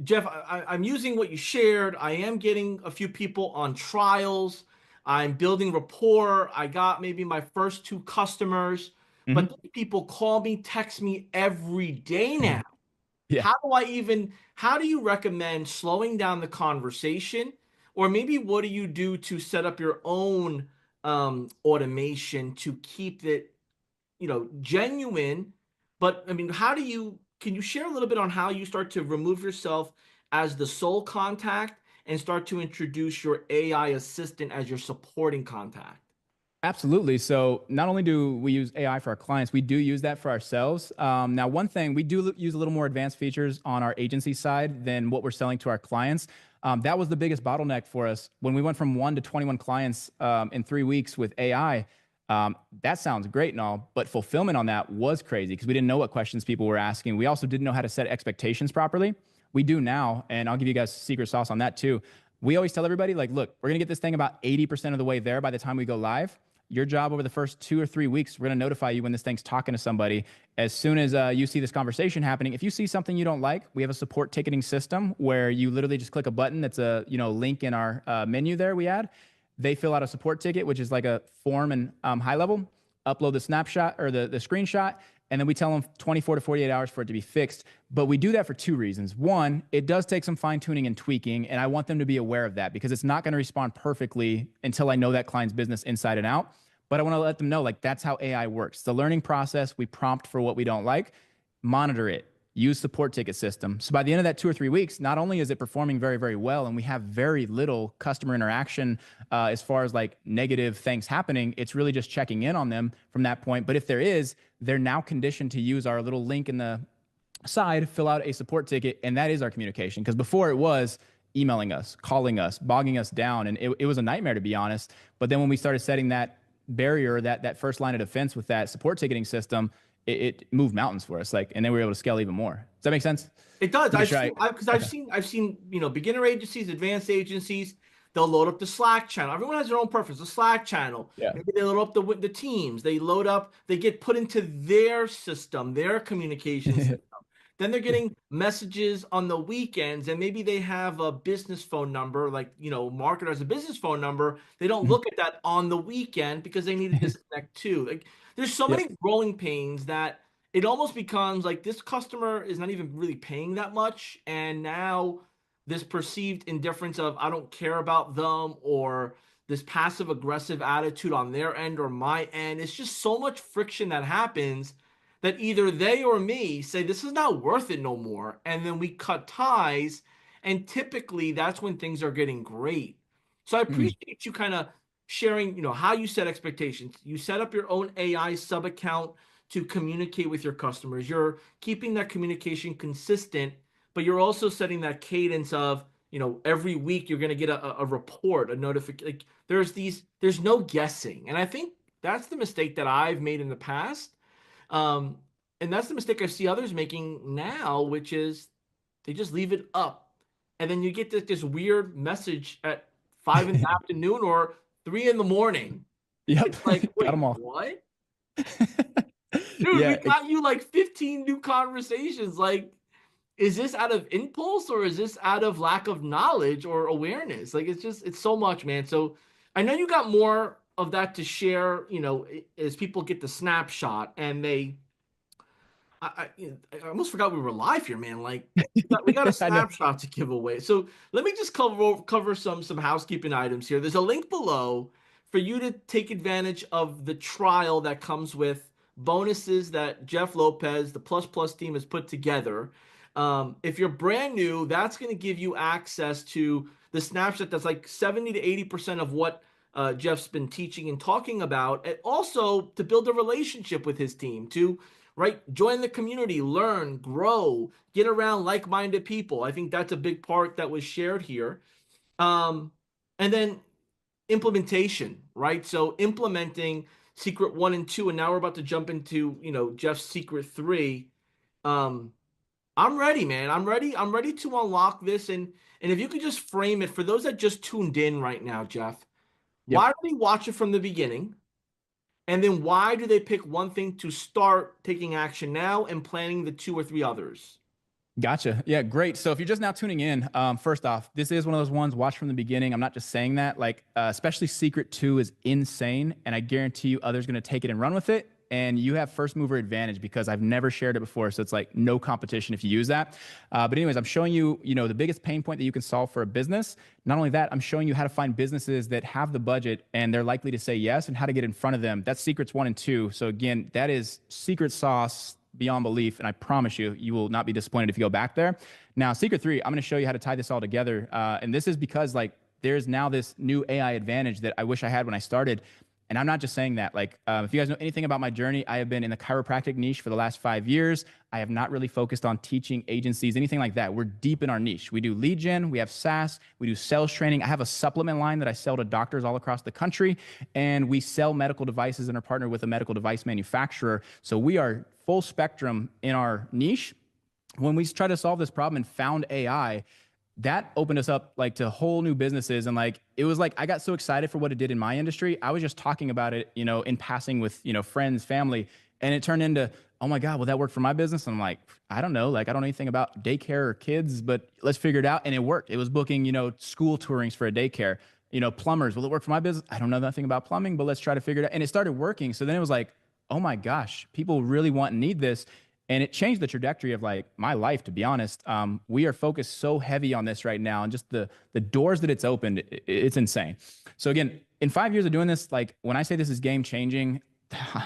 S1: Jeff, I'm using what you shared. I am getting a few people on trials. I'm building rapport. I got maybe my first 2 customers,
S2: Mm-hmm.
S1: but people call me, text me every day now.
S2: Yeah.
S1: How do you recommend slowing down the conversation? Or maybe what do you do to set up your own automation to keep it, genuine? But I mean, can you share a little bit on how you start to remove yourself as the sole contact and start to introduce your AI assistant as your supporting contact?
S2: Absolutely. So not only do we use AI for our clients, we do use that for ourselves. Now, one thing we do use a little more advanced features on our agency side than what we're selling to our clients. That was the biggest bottleneck for us when we went from 1 to 21 clients in 3 weeks with AI. That sounds great and all, but fulfillment on that was crazy because we didn't know what questions people were asking. We also didn't know how to set expectations properly. We do now, and I'll give you guys secret sauce on that too. We always tell everybody, like, look, we're gonna get this thing about 80% of the way there by the time we go live. Your job over the first 2 or 3 weeks, we're going to notify you when this thing's talking to somebody. As soon as you see this conversation happening, if you see something you don't like, we have a support ticketing system where you literally just click a button that's a link in our menu there we add. They fill out a support ticket, which is like a form in HighLevel, upload the snapshot or the screenshot, and then we tell them 24 to 48 hours for it to be fixed. But we do that for two reasons. One, it does take some fine tuning and tweaking, and I want them to be aware of that because it's not going to respond perfectly until I know that client's business inside and out. But I want to let them know, like, that's how AI works. It's the learning process. We prompt for what we don't like, monitor it, use support ticket system. So by the end of that 2 or 3 weeks, not only is it performing very, very well, and we have very little customer interaction as far as like negative things happening, it's really just checking in on them from that point. But if there is, they're now conditioned to use our little link in the side, fill out a support ticket, and that is our communication. Because before it was emailing us, calling us, bogging us down, and it was a nightmare, to be honest. But then when we started setting that barrier, that first line of defense with that support ticketing system, it moved mountains for us. Like, and then we were able to scale even more. Does that make sense?
S1: It does.
S2: Make sure
S1: I've seen, beginner agencies, advanced agencies, they'll load up the Slack channel. Everyone has their own preference. The Slack channel.
S2: Yeah.
S1: Maybe they load up the teams. They get put into their system, their communication system. Then they're getting messages on the weekends, and maybe they have a business phone number, like, marketer has a business phone number. They don't look at that on the weekend because they need to disconnect too. Like, there's so many growing pains that it almost becomes like this customer is not even really paying that much. And now this perceived indifference of I don't care about them, or this passive aggressive attitude on their end or my end. It's just so much friction that happens that either they or me say this is not worth it no more, and then we cut ties, and typically that's when things are getting great. So I appreciate you kind of sharing, how you set expectations. You set up your own AI sub account to communicate with your customers. You're keeping that communication consistent, but you're also setting that cadence of, every week you're going to get a report, a notification. Like, there's no guessing. And I think that's the mistake that I've made in the past. And that's the mistake I see others making now, which is they just leave it up. And then you get this weird message at 5 in the afternoon or 3 in the morning.
S2: Yep.
S1: It's like,
S2: Got
S1: wait,
S2: them all.
S1: what? Dude,
S2: Yeah.
S1: we got you like 15 new conversations. Like, is this out of impulse or is this out of lack of knowledge or awareness? Like, it's so much, man. So I know you got more of that to share, as people get the snapshot and I almost forgot we were live here, man. Like, we got a
S2: I know.
S1: snapshot to give away. So let me just cover some housekeeping items here. There's a link below for you to take advantage of the trial that comes with bonuses that Jeff Lopez, the Plus Plus team, has put together. If you're brand new, that's going to give you access to the snapshot that's like 70 to 80% of what Jeff's been teaching and talking about, and also to build a relationship with his team, to join the community, learn, grow, get around like-minded people. I think that's a big part that was shared here. And then implementation, right? So implementing secret 1 and 2, and now we're about to jump into, Jeff's secret 3. I'm ready, man. I'm ready to unlock this. And if you could just frame it for those that just tuned in right now, Jeff,
S2: Yep.
S1: why do they watch it from the beginning? And then why do they pick one thing to start taking action now and planning the 2 or 3 others?
S2: Gotcha. Yeah, great. So if you're just now tuning in, first off, this is one of those ones, watch from the beginning. I'm not just saying that. Like, especially Secret 2 is insane, and I guarantee you others going to take it and run with it. And you have first mover advantage because I've never shared it before. So it's like no competition if you use that. But anyways, I'm showing you, the biggest pain point that you can solve for a business. Not only that, I'm showing you how to find businesses that have the budget and they're likely to say yes, and how to get in front of them. That's secrets 1 and 2. So again, that is secret sauce beyond belief. And I promise you, you will not be disappointed if you go back there. Now, secret 3, I'm going to show you how to tie this all together. And this is because, like, there's now this new AI advantage that I wish I had when I started. And I'm not just saying that. Like, if you guys know anything about my journey, I have been in the chiropractic niche for the last 5 years. I have not really focused on teaching agencies, anything like that. We're deep in our niche. We do lead gen, we have SaaS, we do sales training. I have a supplement line that I sell to doctors all across the country, and we sell medical devices and are partnered with a medical device manufacturer. So we are full spectrum in our niche. When we tried to solve this problem and found AI, that opened us up like to whole new businesses. And like, it was like, I got so excited for what it did in my industry. I was just talking about it, in passing with, friends, family. And it turned into, oh my God, will that work for my business? And I'm like, I don't know. Like, I don't know anything about daycare or kids, but let's figure it out. And it worked. It was booking, school tourings for a daycare, plumbers. Will it work for my business? I don't know nothing about plumbing, but let's try to figure it out. And it started working. So then it was like, oh my gosh, people really want and need this. And it changed the trajectory of like my life, to be honest. We are focused so heavy on this right now, and just the doors that it's opened, it's insane. So again, in 5 years of doing this, like when I say this is game changing,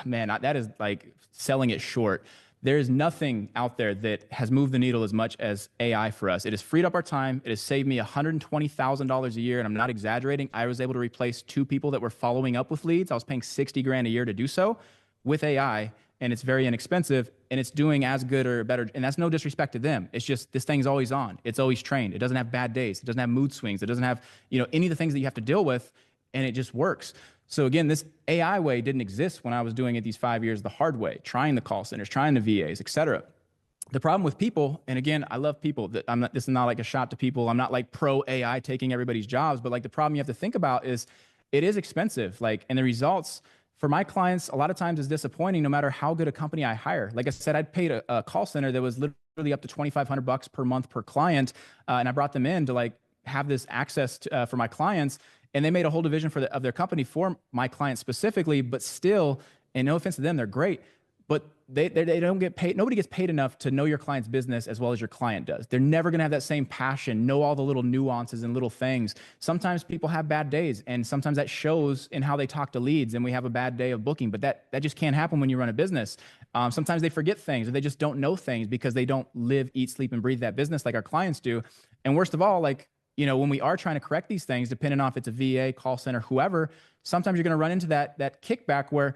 S2: man, that is like selling it short. There is nothing out there that has moved the needle as much as AI for us. It has freed up our time. It has saved me $120,000 a year, and I'm not exaggerating. I was able to replace 2 people that were following up with leads. I was paying 60 grand a year to do so with AI. And it's very inexpensive, and it's doing as good or better. And that's no disrespect to them. It's just this thing's always on. It's always trained. It doesn't have bad days. It doesn't have mood swings. It doesn't have, any of the things that you have to deal with, and it just works. So again, this AI way didn't exist when I was doing it these 5 years the hard way, trying the call centers, trying the VAs, et cetera. The problem with people, and again, I love people. That this is not like a shot to people. I'm not like pro AI taking everybody's jobs, but like the problem you have to think about is it is expensive. Like, and the results for my clients, a lot of times is disappointing no matter how good a company I hire. Like I said, I'd paid a call center that was literally up to $2,500 per month per client. And I brought them in to like have this access to, for my clients. And they made a whole division of their company for my clients specifically, but still, and no offense to them, they're great, but they don't get paid. Nobody gets paid enough to know your client's business as well as your client does. They're never going to have that same passion, know all the little nuances and little things. Sometimes people have bad days, and sometimes that shows in how they talk to leads, and we have a bad day of booking, but that just can't happen when you run a business. Sometimes they forget things, or they just don't know things because they don't live, eat, sleep, and breathe that business like our clients do. And worst of all, like, when we are trying to correct these things, depending on if it's a VA, call center, whoever, sometimes you're going to run into that kickback where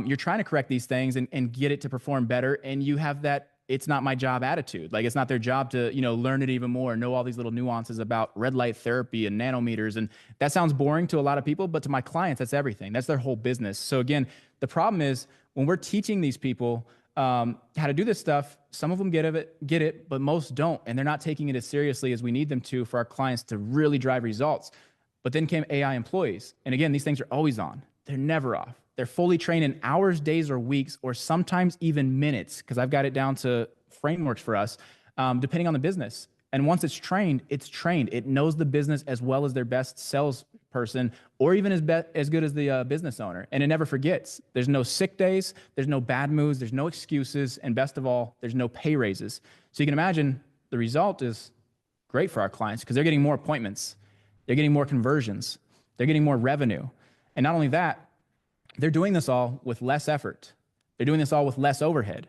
S2: you're trying to correct these things and get it to perform better. And you have that it's not my job attitude. Like, it's not their job to, learn it even more, know all these little nuances about red light therapy and nanometers. And that sounds boring to a lot of people, but to my clients, that's everything. That's their whole business. So again, the problem is when we're teaching these people how to do this stuff, some of them get it, but most don't. And they're not taking it as seriously as we need them to for our clients to really drive results. But then came AI employees. And again, these things are always on. They're never off. They're fully trained in hours, days, or weeks, or sometimes even minutes, because I've got it down to frameworks for us, depending on the business. And once it's trained, it's trained. It knows the business as well as their best salesperson, or even as good as the business owner. And it never forgets. There's no sick days. There's no bad moves. There's no excuses. And best of all, there's no pay raises. So you can imagine the result is great for our clients because they're getting more appointments. They're getting more conversions. They're getting more revenue. And not only that, they're doing this all with less effort. They're doing this all with less overhead.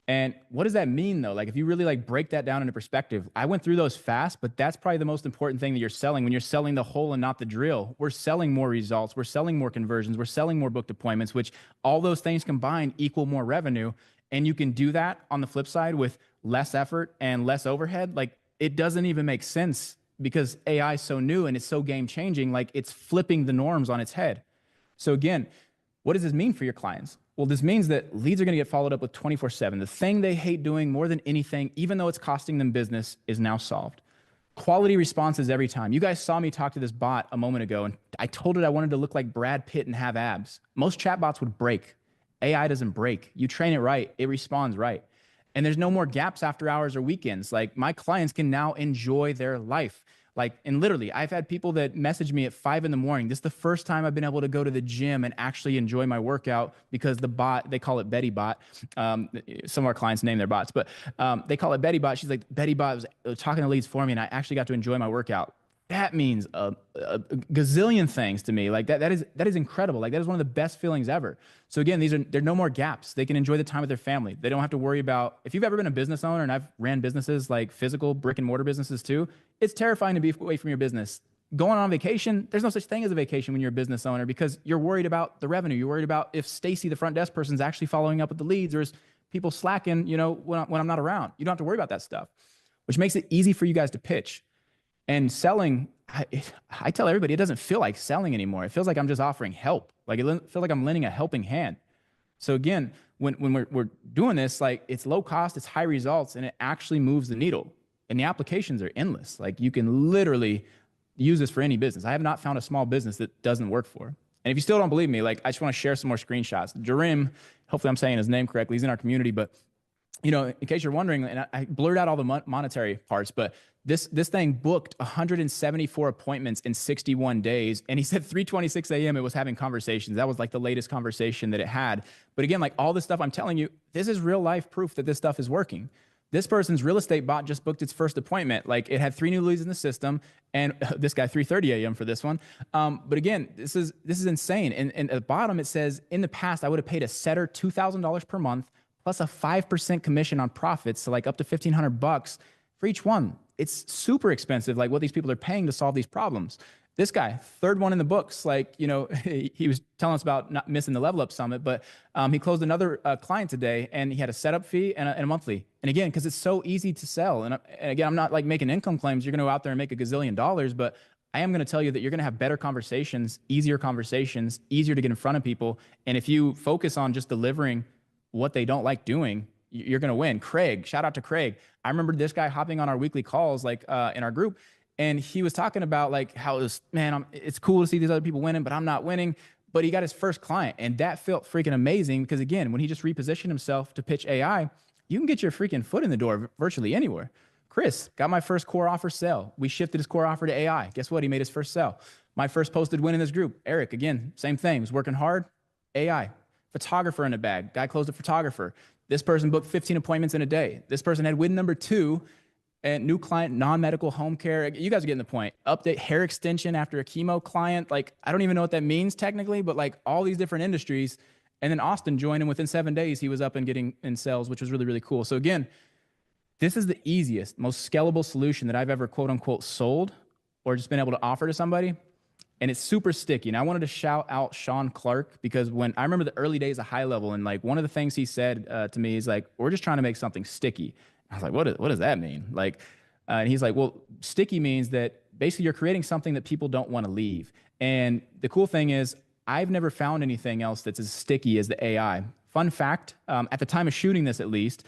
S2: And what does that mean though? Like, if you really like break that down into perspective, I went through those fast, but that's probably the most important thing that you're selling when you're selling the whole and not the drill. We're selling more results. We're selling more conversions. We're selling more booked appointments, which all those things combined equal more revenue. And you can do that on the flip side with less effort and less overhead. Like, it doesn't even make sense because AI is so new and it's so game changing. Like, it's flipping the norms on its head. So again, what does this mean for your clients? Well, this means that leads are going to get followed up with 24/7. The thing they hate doing more than anything, even though it's costing them business, is now solved. Quality responses every time. You guys saw me talk to this bot a moment ago, and I told it I wanted to look like Brad Pitt and have abs. Most chatbots would break. AI doesn't break. You train it right, it responds right. And there's no more gaps after hours or weekends. Like, my clients can now enjoy their life. Like, and literally, I've had people that message me at 5 a.m. This is the first time I've been able to go to the gym and actually enjoy my workout because the bot, they call it Betty Bot. Some of our clients name their bots, but they call it Betty Bot. She's like, Betty Bot was talking to leads for me, and I actually got to enjoy my workout. That means a gazillion things to me. Like, that is incredible. Like, that is one of the best feelings ever. So again, there are no more gaps. They can enjoy the time with their family. They don't have to worry about, if you've ever been a business owner, and I've ran businesses like physical brick and mortar businesses too, it's terrifying to be away from your business going on vacation, there's no such thing as a vacation when you're a business owner because you're worried about the revenue. You're worried about if Stacy, the front desk person, is actually following up with the leads, or is people slacking, when I'm not around. You don't have to worry about that stuff, which makes it easy for you guys to pitch. And selling, I tell everybody, it doesn't feel like selling anymore. It feels like I'm just offering help. Like it feels like I'm lending a helping hand. So again, when we're doing this, like it's low cost, it's high results, and it actually moves the needle. And the applications are endless. Like you can literally use this for any business. I have not found a small business that doesn't work for. And if you still don't believe me, like I just want to share some more screenshots. Jarim, hopefully I'm saying his name correctly. He's in our community, but in case you're wondering, and I blurred out all the monetary parts, but this thing booked 174 appointments in 61 days. And he said 3:26 a.m. it was having conversations. That was like the latest conversation that it had. But again, like all this stuff I'm telling you, this is real life proof that this stuff is working. This person's real estate bot just booked its first appointment. Like it had 3 new leads in the system, and this guy 3:30 a.m. for this one. But again, this is insane. And at the bottom it says, in the past I would have paid a setter $2,000 per month plus a 5% commission on profits, so like up to $1,500 for each one. It's super expensive, like what these people are paying to solve these problems. This guy, third one in the books, like, he was telling us about not missing the Level Up Summit, but he closed another client today, and he had a setup fee and a monthly. And again, because it's so easy to sell. And again, I'm not like making income claims. You're going to go out there and make a gazillion dollars, but I am going to tell you that you're going to have better conversations, easier to get in front of people. And if you focus on just delivering what they don't like doing, you're going to win. Craig, shout out to Craig. I remember this guy hopping on our weekly calls, like in our group, and he was talking about like how it's cool to see these other people winning, but I'm not winning. But he got his first client, and that felt freaking amazing because again, when he just repositioned himself to pitch AI, you can get your freaking foot in the door virtually anywhere. Chris got my first core offer sell. We shifted his core offer to AI. Guess what? He made his first sell. My first posted win in this group. Eric, again, same thing. Was working hard. AI. Photographer in a bag. Guy closed a photographer. This person booked 15 appointments in a day. This person had win number 2 and new client, non-medical home care. You guys are getting the point. Update hair extension after a chemo client. Like, I don't even know what that means technically, but like all these different industries. And then Austin joined, and within 7 days, he was up and getting in sales, which was really, really cool. So again, this is the easiest, most scalable solution that I've ever quote unquote sold or just been able to offer to somebody. And it's super sticky. And I wanted to shout out Sean Clark because when I remember the early days of HighLevel, and like one of the things he said to me is like, we're just trying to make something sticky. I was like, what does that mean? Like, and he's like, well, sticky means that basically you're creating something that people don't want to leave. And the cool thing is I've never found anything else that's as sticky as the AI. Fun fact, at the time of shooting this, at least,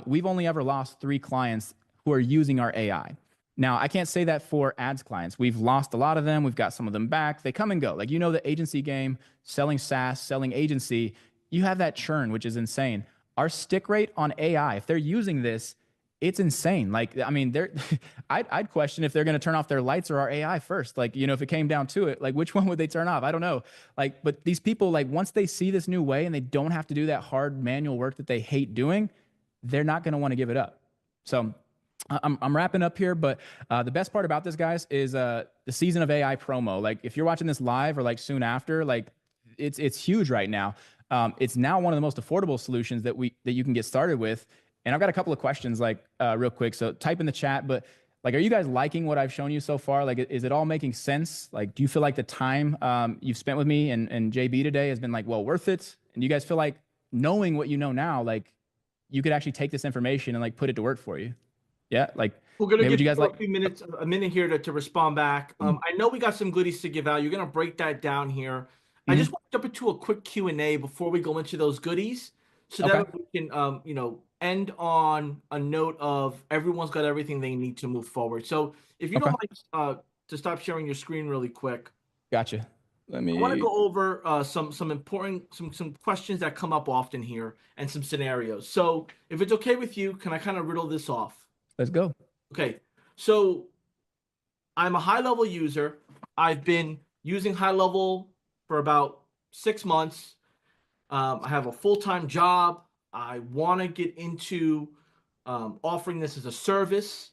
S2: we've only ever lost 3 clients who are using our AI. Now, I can't say that for ads clients. We've lost a lot of them. We've got some of them back. They come and go. Like, the agency game, selling SaaS, selling agency, you have that churn, which is insane. Our stick rate on AI, if they're using this, it's insane. Like, I mean, I'd question if they're going to turn off their lights or our AI first. Like, if it came down to it, like which one would they turn off? I don't know. Like, but these people, like once they see this new way and they don't have to do that hard manual work that they hate doing, they're not going to want to give it up. So I'm wrapping up here, but the best part about this, guys, is the season of AI promo. Like, if you're watching this live or like soon after, like it's huge right now. It's now one of the most affordable solutions that you can get started with. And I've got a couple of questions, like real quick. So type in the chat. But like, are you guys liking what I've shown you so far? Like, is it all making sense? Like, do you feel like the time you've spent with me and JB today has been like well worth it? And do you guys feel like knowing what you know now, like you could actually take this information and like put it to work for you? Yeah, like
S1: we're gonna
S2: maybe
S1: give
S2: you
S1: you
S2: guys like
S1: a minute here to respond back. I know we got some goodies to give out. You're gonna break that down here. I just want to jump into a quick Q&A before we go into those goodies, so
S2: okay.
S1: that we can end on a note of everyone's got everything they need to move forward. So if you
S2: Okay.
S1: don't mind to stop sharing your screen really quick.
S2: Gotcha. Let
S1: I want to
S2: me.
S1: go over some important some questions that come up often here and some scenarios. So if it's okay with you, can I kind of riddle this off?
S2: Let's go.
S1: Okay. So I'm a HighLevel user. I've been using HighLevel for about 6 months. I have a full-time job. I want to get into offering this as a service,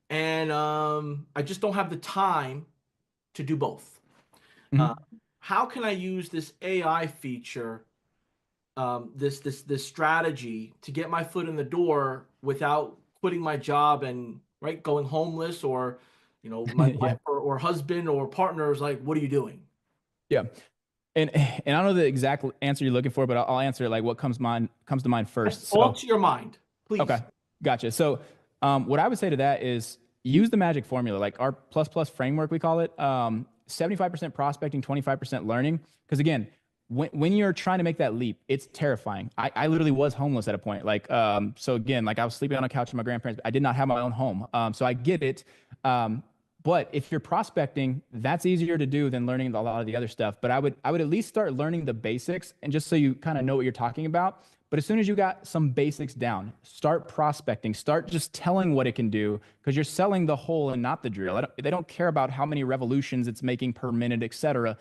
S1: and I just don't have the time to do both. Uh,
S2: Mhm.
S1: how can I use this AI feature, this strategy to get my foot in the door without quitting my job and going homeless or my
S2: Yeah.
S1: wife or husband or partner is like, what are you doing?
S2: Yeah. And I don't know the exact answer you're looking for, but I'll answer it like what comes to mind
S1: That's
S2: first.
S1: all
S2: So,
S1: to your mind,
S2: okay,
S1: please.
S2: gotcha. So, what I would say to that is use the magic formula, like our plus plus framework, we call it. 75% prospecting, 25% learning. Because again, when you're trying to make that leap, it's terrifying. I literally was homeless at a point. Like, so again, like I was sleeping on a couch with my grandparents. I did not have my own home. So I get it. But if you're prospecting, that's easier to do than learning a lot of the other stuff. But I would at least start learning the basics, and just so you kind of know what you're talking about. But as soon as you got some basics down, start prospecting, start just telling what it can do, because you're selling the whole and not the drill. They don't care about how many revolutions it's making per minute, et cetera.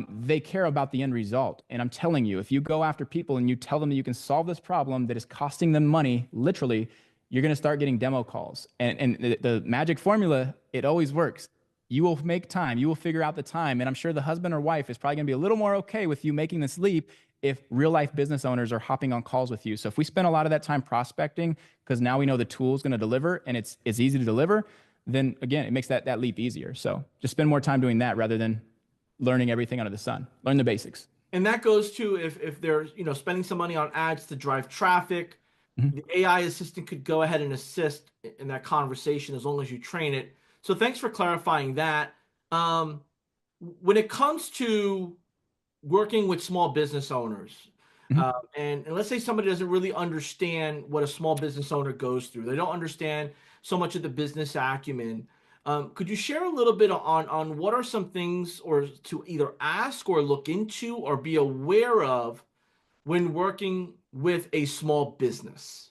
S2: They care about the end result. And I'm telling you, if you go after people and you tell them that you can solve this problem that is costing them money, literally, you're going to start getting demo calls. And the magic formula, it always works. You will make time. You will figure out the time. And I'm sure the husband or wife is probably going to be a little more okay with you making this leap if real life business owners are hopping on calls with you. So if we spend a lot of that time prospecting, because now we know the tool is going to deliver and it's easy to deliver, then again, it makes that leap easier. So just spend more time doing that rather than learning everything under the sun. Learn the basics.
S1: And that goes to if they're spending some money on ads to drive traffic,
S2: Mhm.
S1: the AI assistant could go ahead and assist in that conversation as long as you train it. So thanks for clarifying that. Um, when it comes to working with small business owners,
S2: Mhm.
S1: and let's say somebody doesn't really understand what a small business owner goes through, they don't understand so much of the business acumen. Could you share a little bit on what are some things or to either ask or look into or be aware of when working with a small business?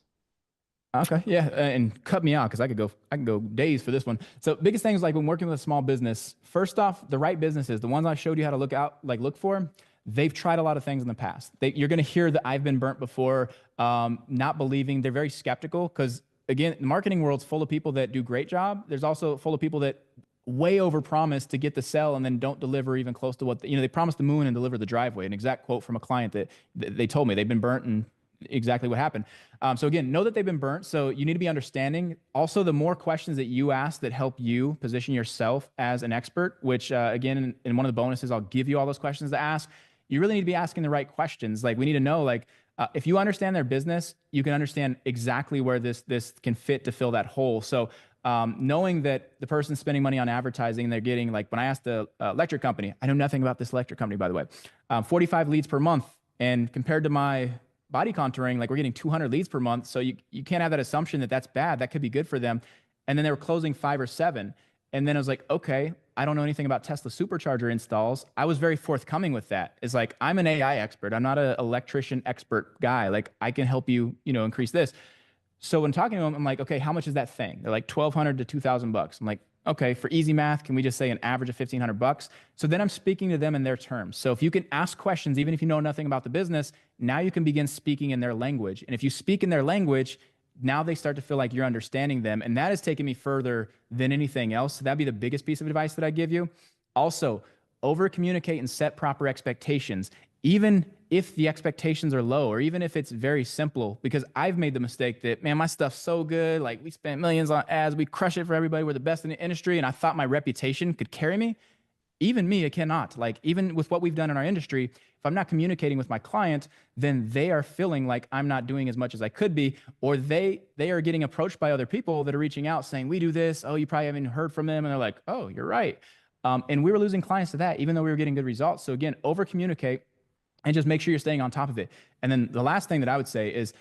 S2: Okay, yeah, and cut me out because I can go days for this one. So biggest thing is like when working with a small business. First off, the right businesses, the ones I showed you how to look for. They've tried a lot of things in the past. You're going to hear that I've been burnt before, not believing. They're very skeptical because again, the marketing world's full of people that do great job. There's also full of people that way overpromise to get the sell and then don't deliver even close to what they promise the moon and deliver the driveway. An exact quote from a client that they told me they've been burnt and exactly what happened. So again, know that they've been burnt. So you need to be understanding. Also, the more questions that you ask that help you position yourself as an expert, which again, in one of the bonuses, I'll give you all those questions to ask. You really need to be asking the right questions. Like we need to know, like if you understand their business, you can understand exactly where this can fit to fill that hole. So knowing that the person's spending money on advertising, they're getting like when I asked the electric company, I know nothing about this electric company, by the way, 45 leads per month, and compared to my body contouring, like we're getting 200 leads per month. So you can't have that assumption that that's bad. That could be good for them. And then they were closing 5 or 7. And then I was like, okay, I don't know anything about Tesla supercharger installs. I was very forthcoming with that. It's like, I'm an AI expert. I'm not an electrician expert guy. Like I can help you, increase this. So when talking to them, I'm like, okay, how much is that thing? They're like 1,200 to 2,000 bucks. I'm like, okay, for easy math, can we just say an average of 1,500 bucks? So then I'm speaking to them in their terms. So if you can ask questions, even if you know nothing about the business, now you can begin speaking in their language. And if you speak in their language, now they start to feel like you're understanding them. And that has taken me further than anything else. So that'd be the biggest piece of advice that I give you. Also, over communicate and set proper expectations, even if the expectations are low or even if it's very simple, because I've made the mistake that, man, my stuff's so good. Like we spent millions on ads, we crush it for everybody. We're the best in the industry. And I thought my reputation could carry me. Even me, it cannot. Like even with what we've done in our industry, if I'm not communicating with my client, then they are feeling like I'm not doing as much as I could be, or they are getting approached by other people that are reaching out saying, we do this. Oh, you probably haven't heard from them. And they're like, oh, you're right. And we were losing clients to that, even though we were getting good results. So again, over communicate and just make sure you're staying on top of it. And then the last thing that I would say is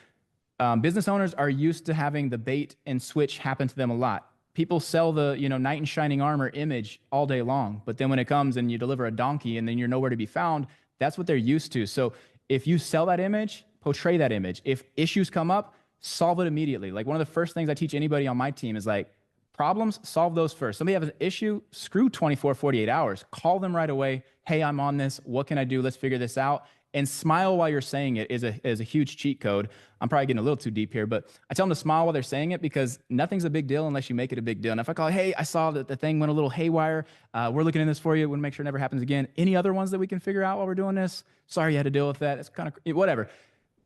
S2: business owners are used to having the bait and switch happen to them a lot. People sell the knight in shining armor image all day long, but then when it comes and you deliver a donkey and then you're nowhere to be found, that's what they're used to. So if you sell that image, portray that image. If issues come up, solve it immediately. Like one of the first things I teach anybody on my team is like problems, solve those first. Somebody has an issue, screw 24, 48 hours. Call them right away. Hey, I'm on this. What can I do? Let's figure this out. And smile while you're saying it is a huge cheat code. I'm probably getting a little too deep here, but I tell them to smile while they're saying it because nothing's a big deal unless you make it a big deal. And if I call, hey, I saw that the thing went a little haywire. We're looking in this for you. We want to make sure it never happens again. Any other ones that we can figure out while we're doing this? Sorry you had to deal with that. It's kind of whatever.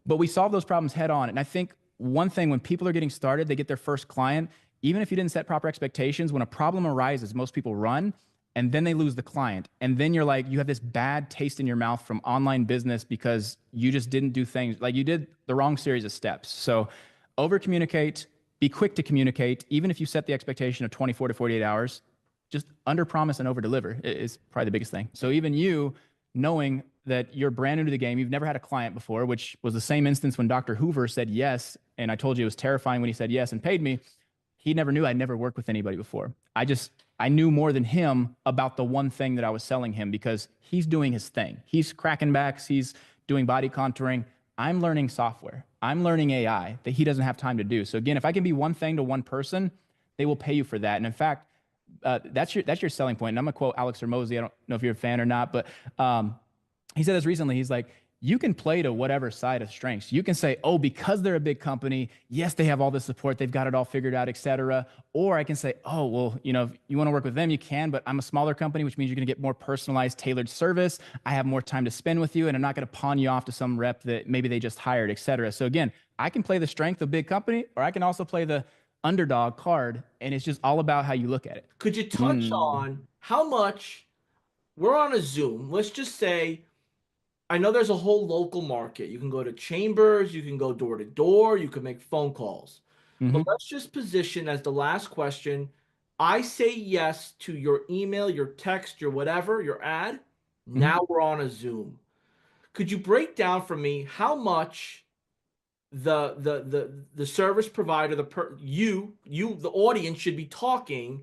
S2: But we solve those problems head on. And I think one thing when people are getting started, they get their first client, even if you didn't set proper expectations, when a problem arises, most people run and then they lose the client. And then you're like, you have this bad taste in your mouth from online business because you just didn't do things like you did the wrong series of steps. So over communicate, be quick to communicate. Even if you set the expectation of 24 to 48 hours, just under promise and over deliver is probably the biggest thing. So even you knowing that you're brand new to the game, you've never had a client before, which was the same instance when Dr. Hoover said yes. And I told you it was terrifying when he said yes and paid me. He never knew I'd never worked with anybody before. I knew more than him about the one thing that I was selling him because he's doing his thing. He's cracking backs. He's doing body contouring. I'm learning software. I'm learning AI that he doesn't have time to do. So again, if I can be one thing to one person, they will pay you for that. And in fact, that's your selling point. And I'm gonna quote Alex Hormozy. I don't know if you're a fan or not, but he said this recently. He's like, you can play to whatever side of strengths. You can say, oh, because they're a big company, yes, they have all the support, they've got it all figured out, et cetera. Or I can say, oh, well, if you want to work with them, you can, but I'm a smaller company, which means you're going to get more personalized, tailored service. I have more time to spend with you, and I'm not going to pawn you off to some rep that maybe they just hired, et cetera. So again, I can play the strength of big company, or I can also play the underdog card, and it's just all about how you look at it.
S1: Could you touch on how much we're on a Zoom? Let's just say, I know there's a whole local market. You can go to chambers, you can go door to door, you can make phone calls. But let's just position as the last question. I say yes to your email, your text, your whatever, your ad. Now we're on a Zoom. Could you break down for me how much the service provider, the audience should be talking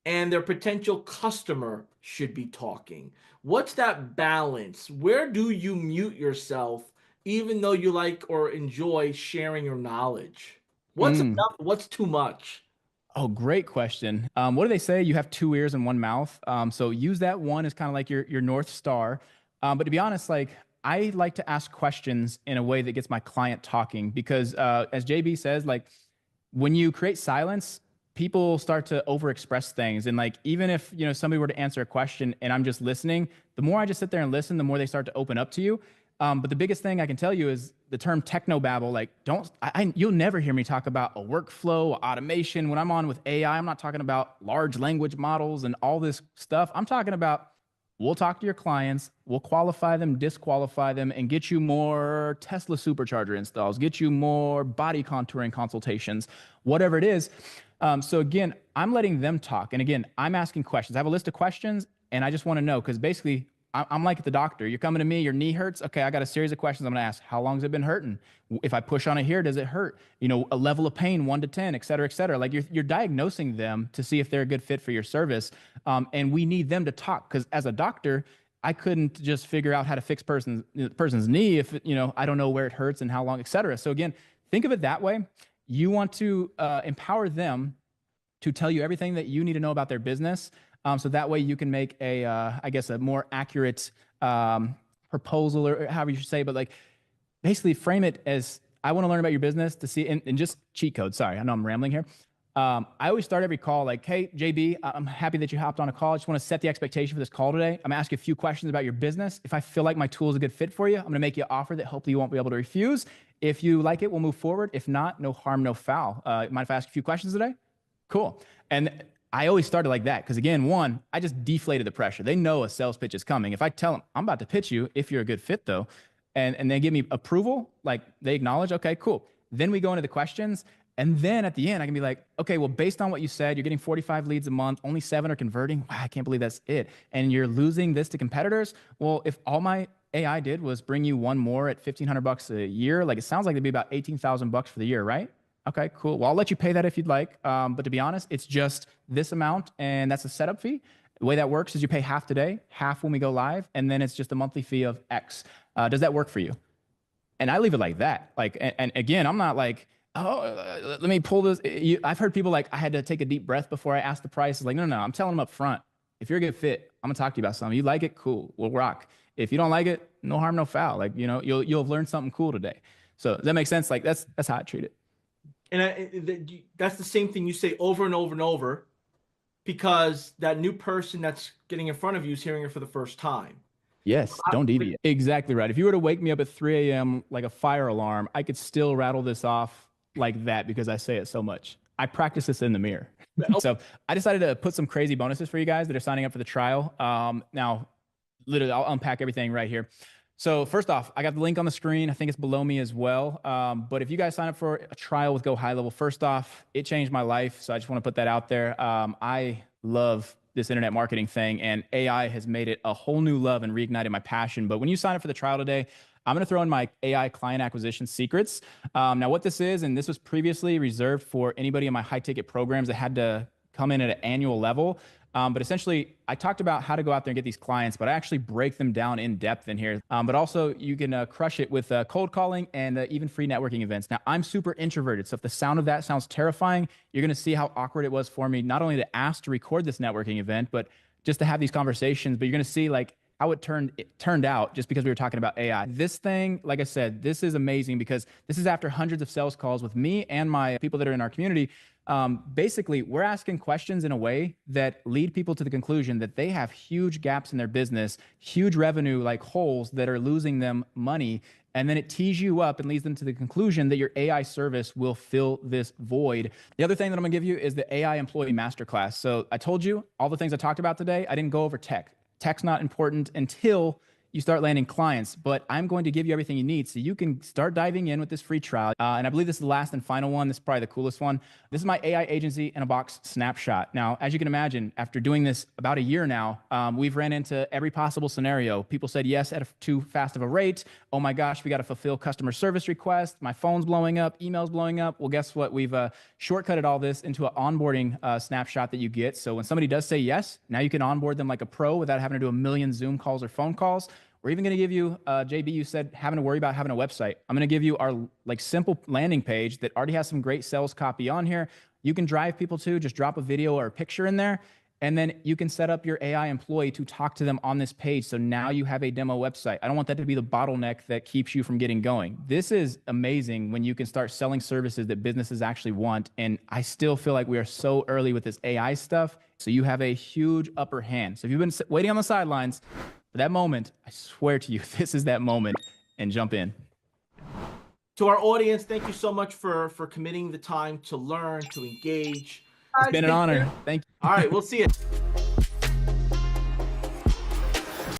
S1: and their potential customer should be talking? What's that balance? Where do you mute yourself even though you like or enjoy sharing your knowledge? What's enough? What's too much?
S2: Oh, great question. What do they say? You have two ears and one mouth. So use that one as kind of like your North Star. But to be honest, like I like to ask questions in a way that gets my client talking because as JB says, like when you create silence, people start to overexpress things. And like even if somebody were to answer a question and I'm just listening, the more I just sit there and listen, the more they start to open up to you. But the biggest thing I can tell you is the term technobabble. Like, you'll never hear me talk about a workflow, automation. When I'm on with AI, I'm not talking about large language models and all this stuff. I'm talking about we'll talk to your clients, we'll qualify them, disqualify them, and get you more Tesla supercharger installs, get you more body contouring consultations, whatever it is. So again, I'm letting them talk. And again, I'm asking questions. I have a list of questions and I just want to know because basically I'm like the doctor. You're coming to me, your knee hurts. Okay, I got a series of questions I'm going to ask. How long has it been hurting? If I push on it here, does it hurt? A level of pain, 1 to 10, et cetera, et cetera. Like you're diagnosing them to see if they're a good fit for your service. And we need them to talk because as a doctor, I couldn't just figure out how to fix person's knee if, I don't know where it hurts and how long, et cetera. So again, think of it that way. You want to empower them to tell you everything that you need to know about their business. So that way you can make a more accurate proposal or however you should say, but like basically frame it as I want to learn about your business to see, and just cheat code. Sorry, I know I'm rambling here. I always start every call like, hey, JB, I'm happy that you hopped on a call. I just want to set the expectation for this call today. I'm going to ask you a few questions about your business. If I feel like my tool is a good fit for you, I'm going to make you an offer that hopefully you won't be able to refuse. If you like it, we'll move forward. If not, no harm, no foul. Mind if I ask a few questions today? Cool. And I always started like that because again, one, I just deflated the pressure. They know a sales pitch is coming. If I tell them I'm about to pitch you, if you're a good fit though, and they give me approval, like they acknowledge, okay, cool. Then we go into the questions. And then at the end, I can be like, okay, well, based on what you said, you're getting 45 leads a month, only 7 are converting. Wow, I can't believe that's it. And you're losing this to competitors. Well, if all my AI did was bring you one more at $1,500 a year, like it sounds like it'd be about $18,000 for the year, right? Okay, cool. Well, I'll let you pay that if you'd like. But to be honest, it's just this amount, and that's a setup fee. The way that works is you pay half today, half when we go live, and then it's just a monthly fee of X. Does that work for you? And I leave it like that. Like, and again, I'm not like, oh, let me pull this. I've heard people like, I had to take a deep breath before I asked the price. It's like, no, I'm telling them up front. If you're a good fit, I'm gonna talk to you about something. You like it, cool, we'll rock. If you don't like it, no harm, no foul. Like, you'll have learned something cool today. So does that make sense? Like that's how I treat it.
S1: And that's the same thing you say over and over and over because that new person that's getting in front of you is hearing it for the first time.
S2: Yes, don't deviate. Exactly right. If you were to wake me up at 3 a.m. like a fire alarm, I could still rattle this off like that because I say it so much. I practice this in the mirror. So I decided to put some crazy bonuses for you guys that are signing up for the trial. Now, literally, I'll unpack everything right here. So first off, I got the link on the screen. I think it's below me as well. But if you guys sign up for a trial with Go High Level, first off, it changed my life. So I just want to put that out there. I love this internet marketing thing, and AI has made it a whole new love and reignited my passion. But when you sign up for the trial today, I'm going to throw in my AI client acquisition secrets. Now, what this is, and this was previously reserved for anybody in my high ticket programs that had to come in at an annual level. But essentially, I talked about how to go out there and get these clients, but I actually break them down in depth in here. But also, you can crush it with cold calling and even free networking events. Now, I'm super introverted, so if the sound of that sounds terrifying, you're going to see how awkward it was for me, not only to ask to record this networking event, but just to have these conversations. But you're going to see like how it turned out just because we were talking about AI. This thing, like I said, this is amazing because this is after hundreds of sales calls with me and my people that are in our community. Basically, we're asking questions in a way that lead people to the conclusion that they have huge gaps in their business, huge revenue like holes that are losing them money. And then it tees you up and leads them to the conclusion that your AI service will fill this void. The other thing that I'm gonna give you is the AI Employee Masterclass. So I told you all the things I talked about today. I didn't go over tech. Tech's not important until you start landing clients, but I'm going to give you everything you need so you can start diving in with this free trial. And I believe this is the last and final one. This is probably the coolest one. This is my AI agency in a box snapshot. Now, as you can imagine, after doing this about a year now, we've ran into every possible scenario. People said yes at too fast of a rate. Oh my gosh, we got to fulfill customer service requests. My phone's blowing up, emails blowing up. Well, guess what? We've shortcutted all this into an onboarding snapshot that you get. So when somebody does say yes, now you can onboard them like a pro without having to do a million Zoom calls or phone calls. We're even going to give you, JB, you said having to worry about having a website. I'm going to give you our like simple landing page that already has some great sales copy on here. You can drive people to, just drop a video or a picture in there. And then you can set up your AI employee to talk to them on this page. So now you have a demo website. I don't want that to be the bottleneck that keeps you from getting going. This is amazing when you can start selling services that businesses actually want. And I still feel like we are so early with this AI stuff. So you have a huge upper hand. So if you've been waiting on the sidelines for that moment, I swear to you, this is that moment, and jump in.
S1: To our audience, thank you so much for committing the time to learn, to engage.
S2: It's been an honor. Thank you.
S1: All right, we'll see you.